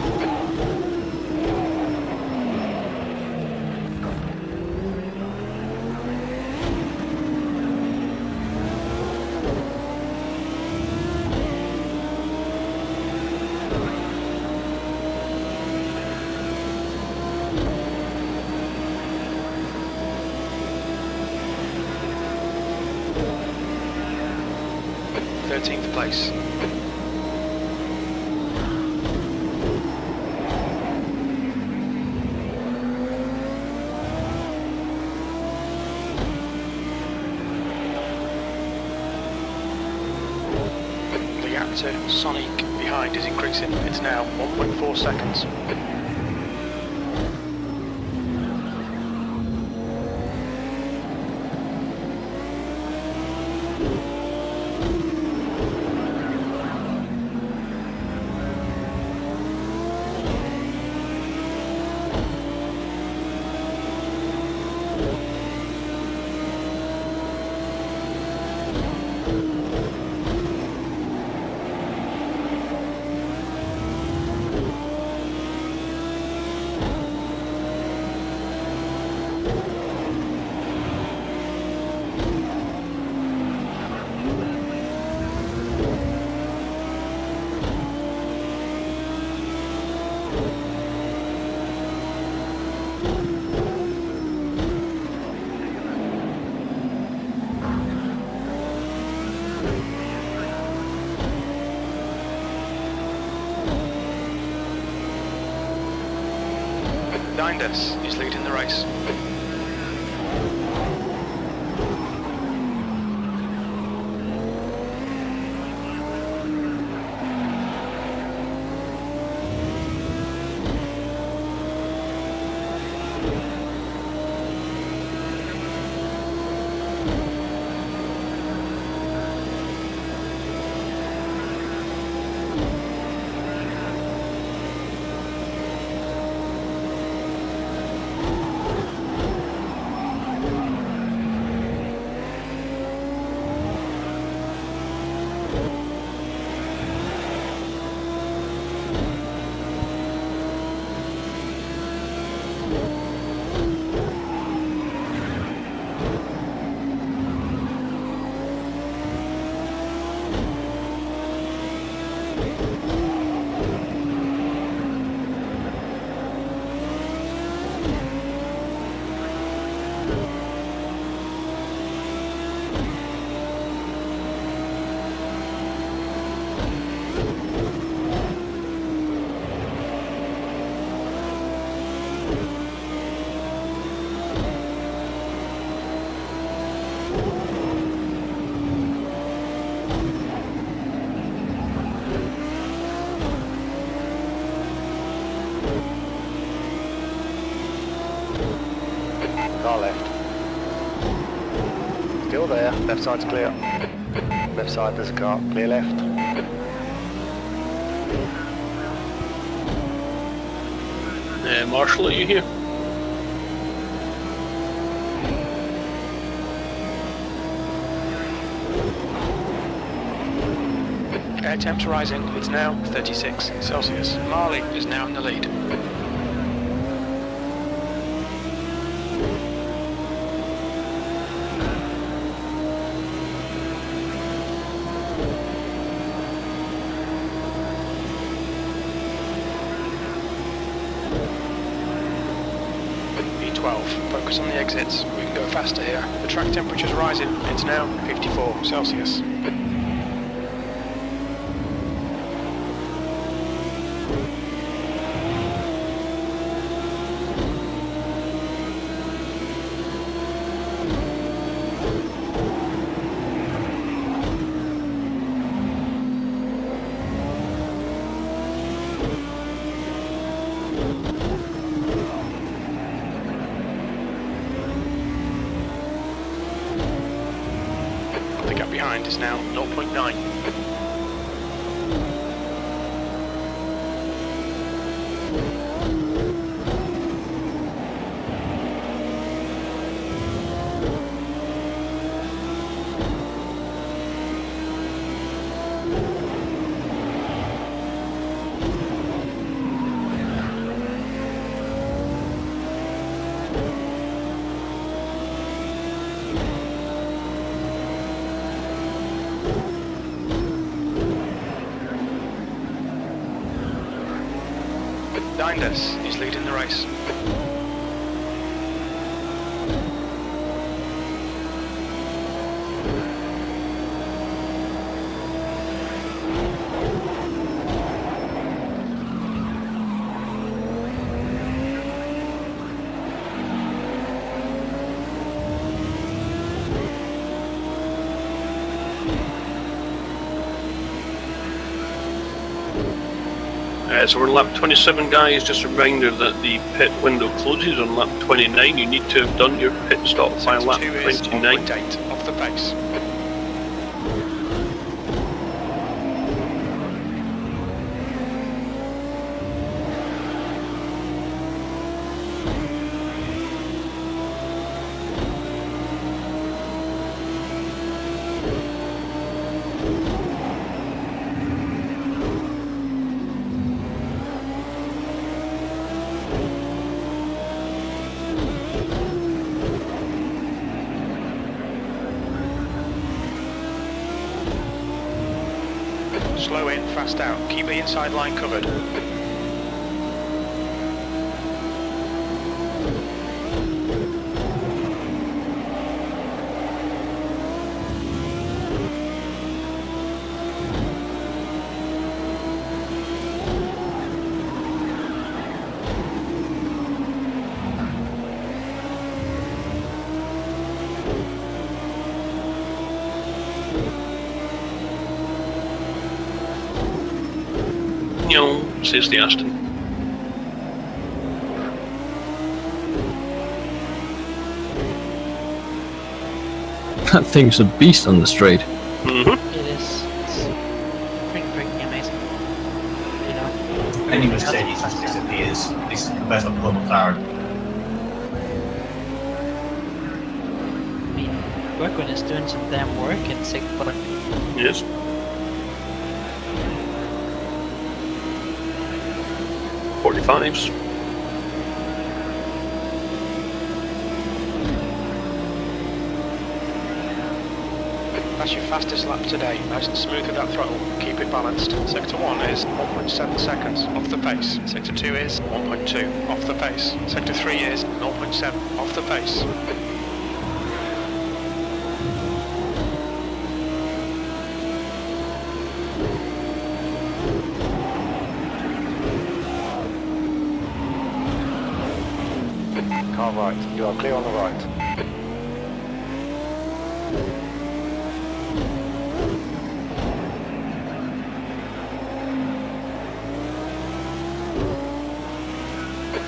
[SPEAKER 3] Place. The gap to Sonic behind is increasing. It's now 1.4 seconds. Behind us, he's leading the race.
[SPEAKER 19] Car left. Still there. Left side's clear. Left side there's a car. Clear left.
[SPEAKER 1] Marshall, are you here?
[SPEAKER 3] Air temps rising. It's now 36 Celsius. Marley is now in the lead. Focus on the exits. We can go faster here. The track temperature's rising. It's now 54 Celsius. Behind is now 0.9. Behind us, he's leading the race.
[SPEAKER 1] So we're on lap 27, guys. Just a reminder that the pit window closes on lap 29. You need to have done your pit stop by lap 29.
[SPEAKER 3] 1.8 off the pace. Slow in, fast out. Keep the inside line covered.
[SPEAKER 1] says the Aston.
[SPEAKER 14] That thing's a beast on the straight.
[SPEAKER 1] Mm-hmm.
[SPEAKER 6] It is. It's freaking amazing. You know.
[SPEAKER 5] Any Mercedes just disappears. This compares to the McLaren.
[SPEAKER 6] I mean, Bergwijn is doing some damn work in sixth place.
[SPEAKER 1] Yes. .45s.
[SPEAKER 3] That's your fastest lap today. Nice and smooth with that throttle. Keep it balanced. Sector 1 is 1.7 seconds off the pace. Sector 2 is 1.2 off the pace. Sector 3 is 0.7 off the pace.
[SPEAKER 19] Car right. You are clear on the right.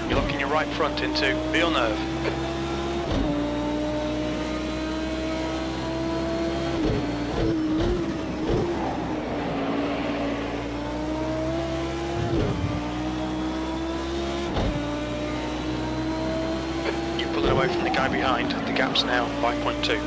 [SPEAKER 3] You're looking your right front into Villeneuve. You're pulling away from the guy behind. The gap's now 5.2.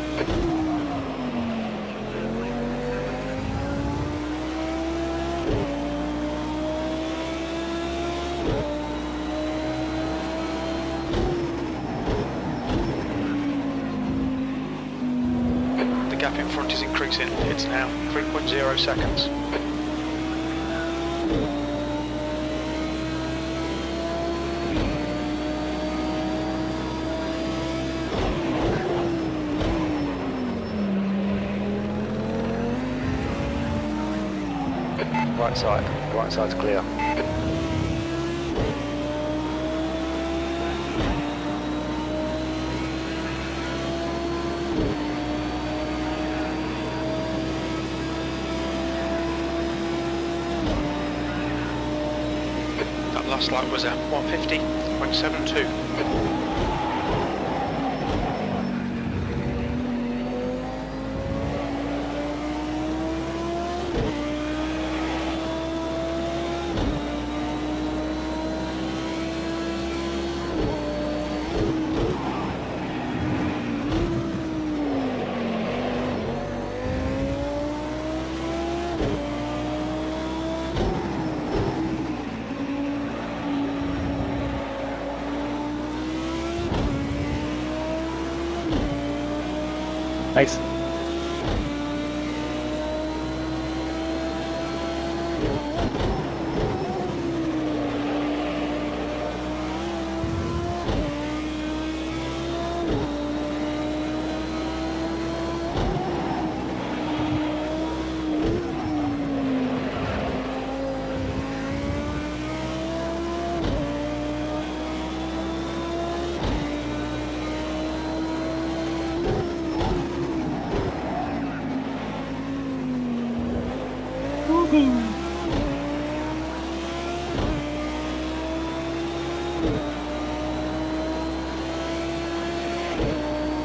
[SPEAKER 3] The gap in front is increasing. It's now 3.0 seconds.
[SPEAKER 19] Right side. Right side's clear.
[SPEAKER 3] That last lap was a 150.72.
[SPEAKER 12] Nice.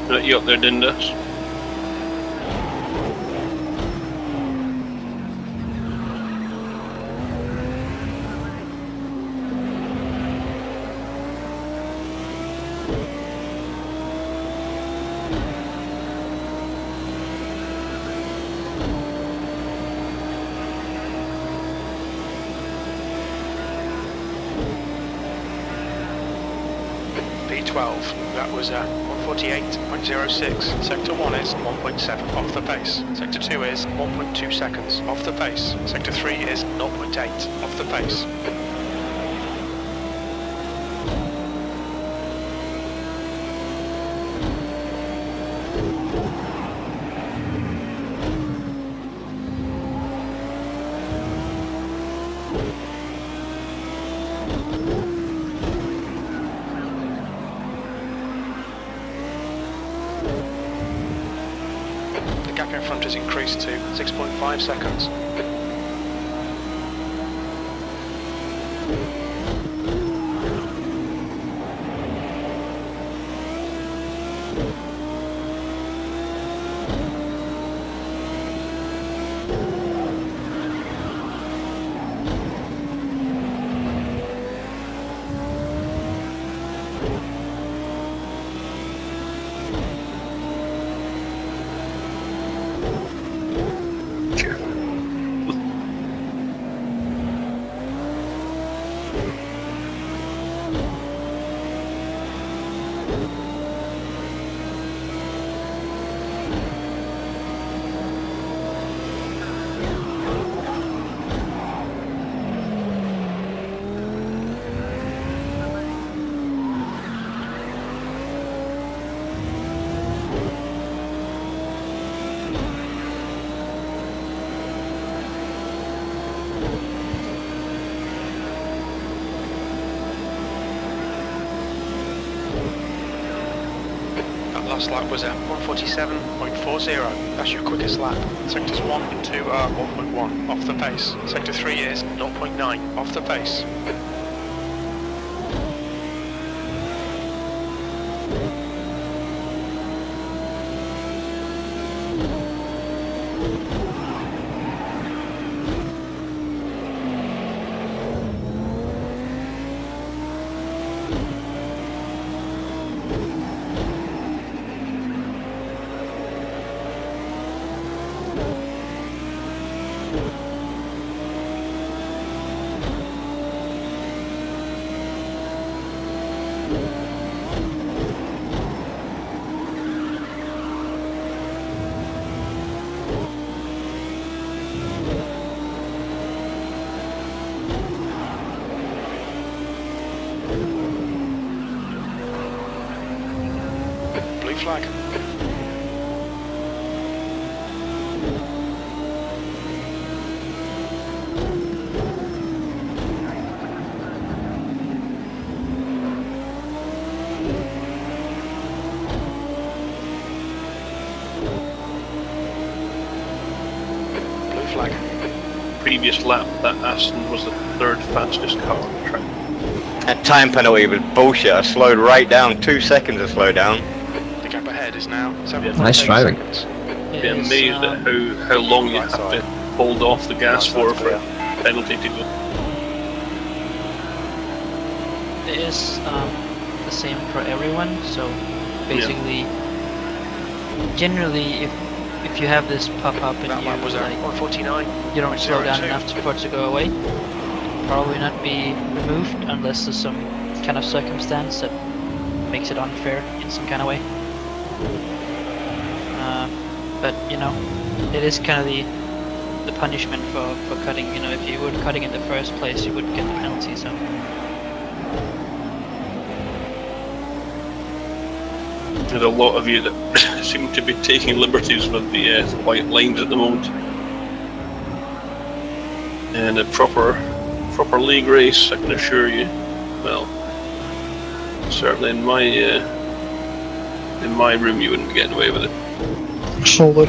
[SPEAKER 1] Right, you up there, Dindas?
[SPEAKER 3] P12. That was a 148.06. Sector 1 is 1.7 off the pace. Sector 2 is 1.2 seconds off the pace. Sector 3 is 0.8 off the pace. The gap in front has increased to 6.5 seconds. last lap was at 147.40. That's your quickest lap. Sectors 1 and 2 are 1.1 off the pace. Sector 3 is 0.9 off the pace. Flag. Blue flag.
[SPEAKER 1] Previous lap, that Aston was the 3rd fastest car on the track.
[SPEAKER 11] That time penalty was bullshit. I slowed right down. 2 seconds to slow down.
[SPEAKER 3] The gap ahead is now 7.8
[SPEAKER 14] Nice driving.
[SPEAKER 3] seconds.
[SPEAKER 1] I'd be amazed at how long you have to hold off the gas for a penalty to go.
[SPEAKER 6] It is the same for everyone, so basically, generally, if you have this pop up and you you don't slow down enough for it to go away, it'll probably not be removed unless there's some kind of circumstance that makes it unfair in some kind of way. But you know, it is kind of the punishment for cutting. You know, if you were cutting in the first place, you wouldn't get the penalty. So.
[SPEAKER 1] There's a lot of you that seem to be taking liberties with the white lines at the moment. And a proper league race, I can assure you. Well, certainly in my room, you wouldn't be getting away with it.
[SPEAKER 20] Solar.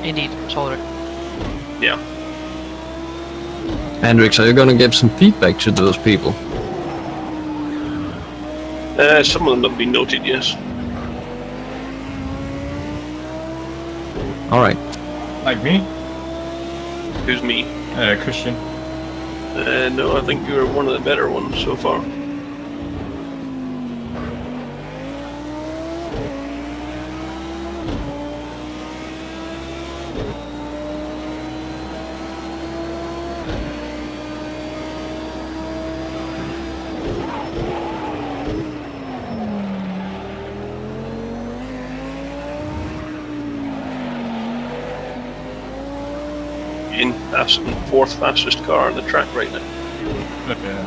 [SPEAKER 6] Indeed, solar.
[SPEAKER 1] Yeah.
[SPEAKER 14] Hendrix, are you gonna give some feedback to those people?
[SPEAKER 1] Some of them have been noted, yes.
[SPEAKER 14] Alright.
[SPEAKER 16] Like me?
[SPEAKER 1] Who's me?
[SPEAKER 16] Christian.
[SPEAKER 1] No, I think you're one of the better ones so far. Aston, 4th fastest car on the track right now.
[SPEAKER 16] Yeah.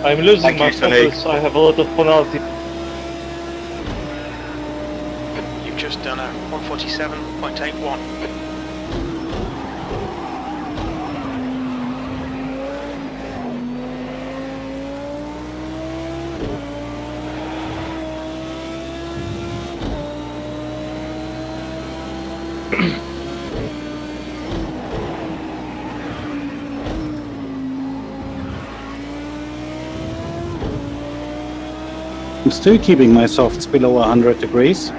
[SPEAKER 8] I'm losing my focus, I have a lot of penalty.
[SPEAKER 3] You've just done a 147.81.
[SPEAKER 4] I'm still keeping my softs below 100 degrees.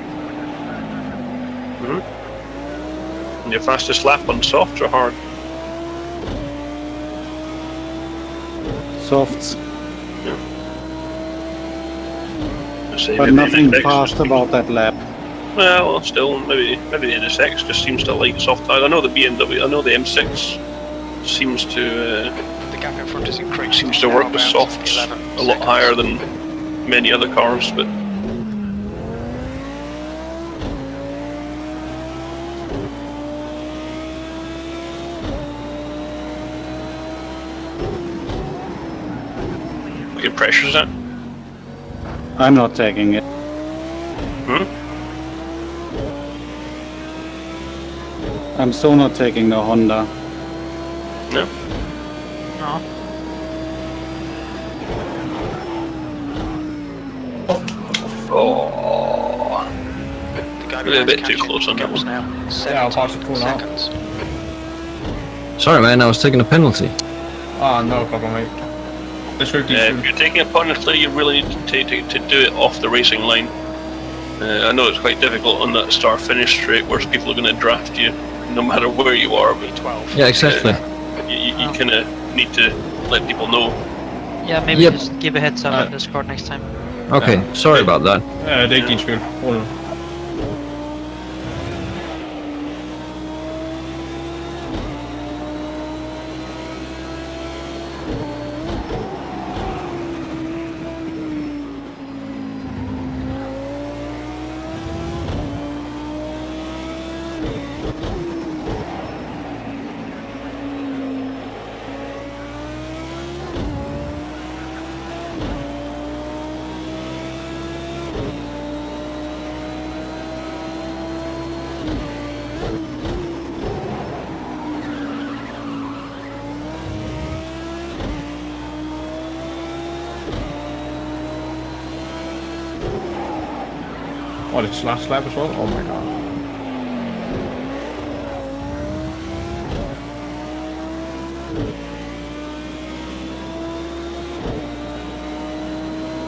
[SPEAKER 1] And your fastest lap on soft or hard?
[SPEAKER 4] Softs.
[SPEAKER 1] Yeah.
[SPEAKER 4] But nothing fast about that lap.
[SPEAKER 1] Well, still, maybe the NSX just seems to like soft tires. I know the BMW, I know the M6 seems to
[SPEAKER 3] the gap in front is increased.
[SPEAKER 1] Seems to work with softs a lot higher than many other cars, but what your pressure's at?
[SPEAKER 4] I'm not taking it. I'm still not taking the Honda.
[SPEAKER 1] No.
[SPEAKER 6] No.
[SPEAKER 1] Oh,
[SPEAKER 3] The guy
[SPEAKER 1] a bit too
[SPEAKER 3] catching
[SPEAKER 1] close on that
[SPEAKER 3] gaps
[SPEAKER 1] one.
[SPEAKER 3] now.
[SPEAKER 16] Yeah, I'll pass the
[SPEAKER 3] 70
[SPEAKER 16] pool now.
[SPEAKER 3] seconds.
[SPEAKER 14] Sorry, man, I was taking a penalty.
[SPEAKER 16] Ah, no problem, mate. Let's go
[SPEAKER 1] If you're taking a penalty, you really need to do it off the racing line. I know it's quite difficult on that start-finish straight where people are going to draft you, no matter where you are. But
[SPEAKER 14] Yeah, exactly.
[SPEAKER 1] you kind of need to let people know.
[SPEAKER 6] Yeah, maybe just give a heads up on Discord next time.
[SPEAKER 14] Okay, sorry about that.
[SPEAKER 16] Det er ikke din skyld. Rolig. Oh, it's last lap as well? Oh my god.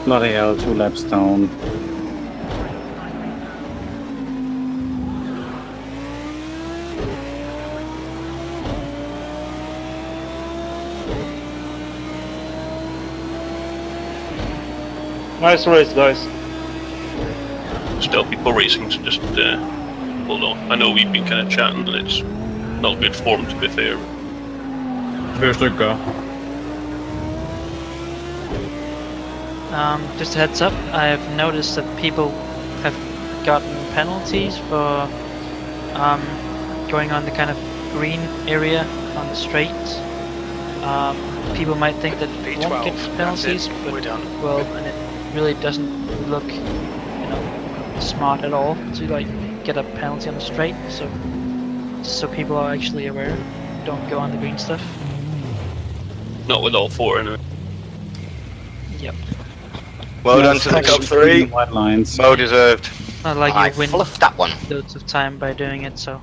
[SPEAKER 4] Bloody hell, 2 laps down.
[SPEAKER 8] Nice race, guys.
[SPEAKER 1] Still people racing, so just hold on. I know we've been kind of chatting and it's not good form to be fair.
[SPEAKER 6] Just a heads up, I have noticed that people have gotten penalties for going on the kind of green area on the straight. People might think that they won't get penalties, but well, and it really doesn't look, smart at all to like get a penalty on the straight. So people are actually aware. Don't go on the green stuff.
[SPEAKER 1] Not with all 4 anyway.
[SPEAKER 6] Yep.
[SPEAKER 11] Well done to the top 3.
[SPEAKER 4] White lines.
[SPEAKER 11] Well deserved.
[SPEAKER 6] Not like
[SPEAKER 11] I
[SPEAKER 6] you win
[SPEAKER 11] fluffed that one.
[SPEAKER 6] loads of time by doing it, so.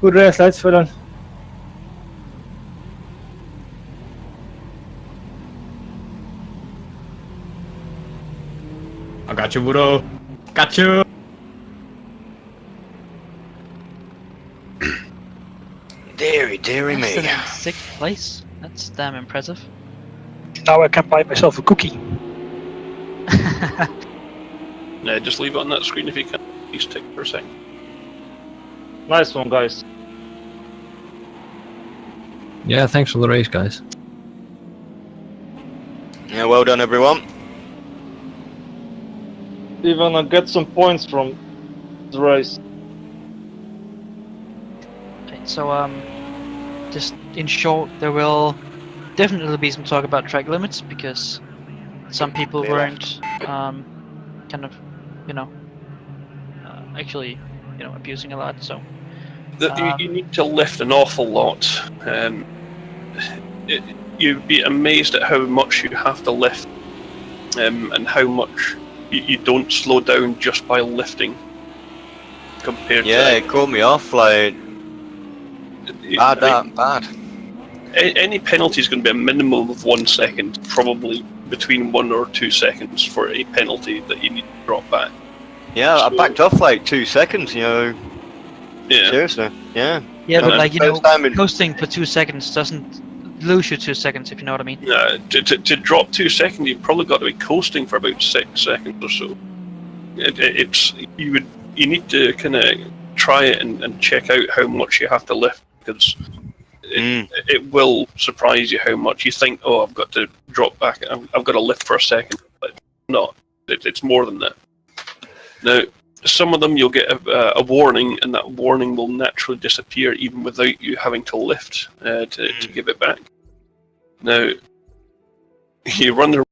[SPEAKER 12] Good race, lads. Well done.
[SPEAKER 16] I got you, bro. Got you.
[SPEAKER 11] Deary me.
[SPEAKER 6] Still in 6th place. That's damn impressive.
[SPEAKER 12] Now I can buy myself a cookie.
[SPEAKER 1] Yeah, just leave it on that screen if you can. Please take for a second.
[SPEAKER 8] Nice one, guys.
[SPEAKER 14] Yeah, thanks for the race, guys.
[SPEAKER 11] Yeah, well done, everyone.
[SPEAKER 8] Even get some points from the race.
[SPEAKER 6] Okay, so just in short, there will definitely be some talk about track limits because some people weren't kind of, actually, abusing a lot. So
[SPEAKER 1] you need to lift an awful lot. You'd be amazed at how much you have to lift, and how much you don't slow down just by lifting. Compared to
[SPEAKER 11] it caught me off. Like bad.
[SPEAKER 1] Any penalty is going to be a minimum of 1 second, probably between 1 or 2 seconds for a penalty that you need to drop back.
[SPEAKER 11] Yeah, I backed off like 2 seconds.
[SPEAKER 1] Yeah.
[SPEAKER 11] Seriously. Yeah.
[SPEAKER 6] Yeah, but coasting for 2 seconds doesn't lose you 2 seconds, if you know what I mean.
[SPEAKER 1] To drop 2 seconds, you've probably got to be coasting for about 6 seconds or so. You need to kind of try it and check out how much you have to lift, because it will surprise you how much you think. Oh, I've got to drop back. I've got to lift for a second, but not. It's more than that. Now, some of them you'll get a warning, and that warning will naturally disappear even without you having to lift to give it back. Now, you run the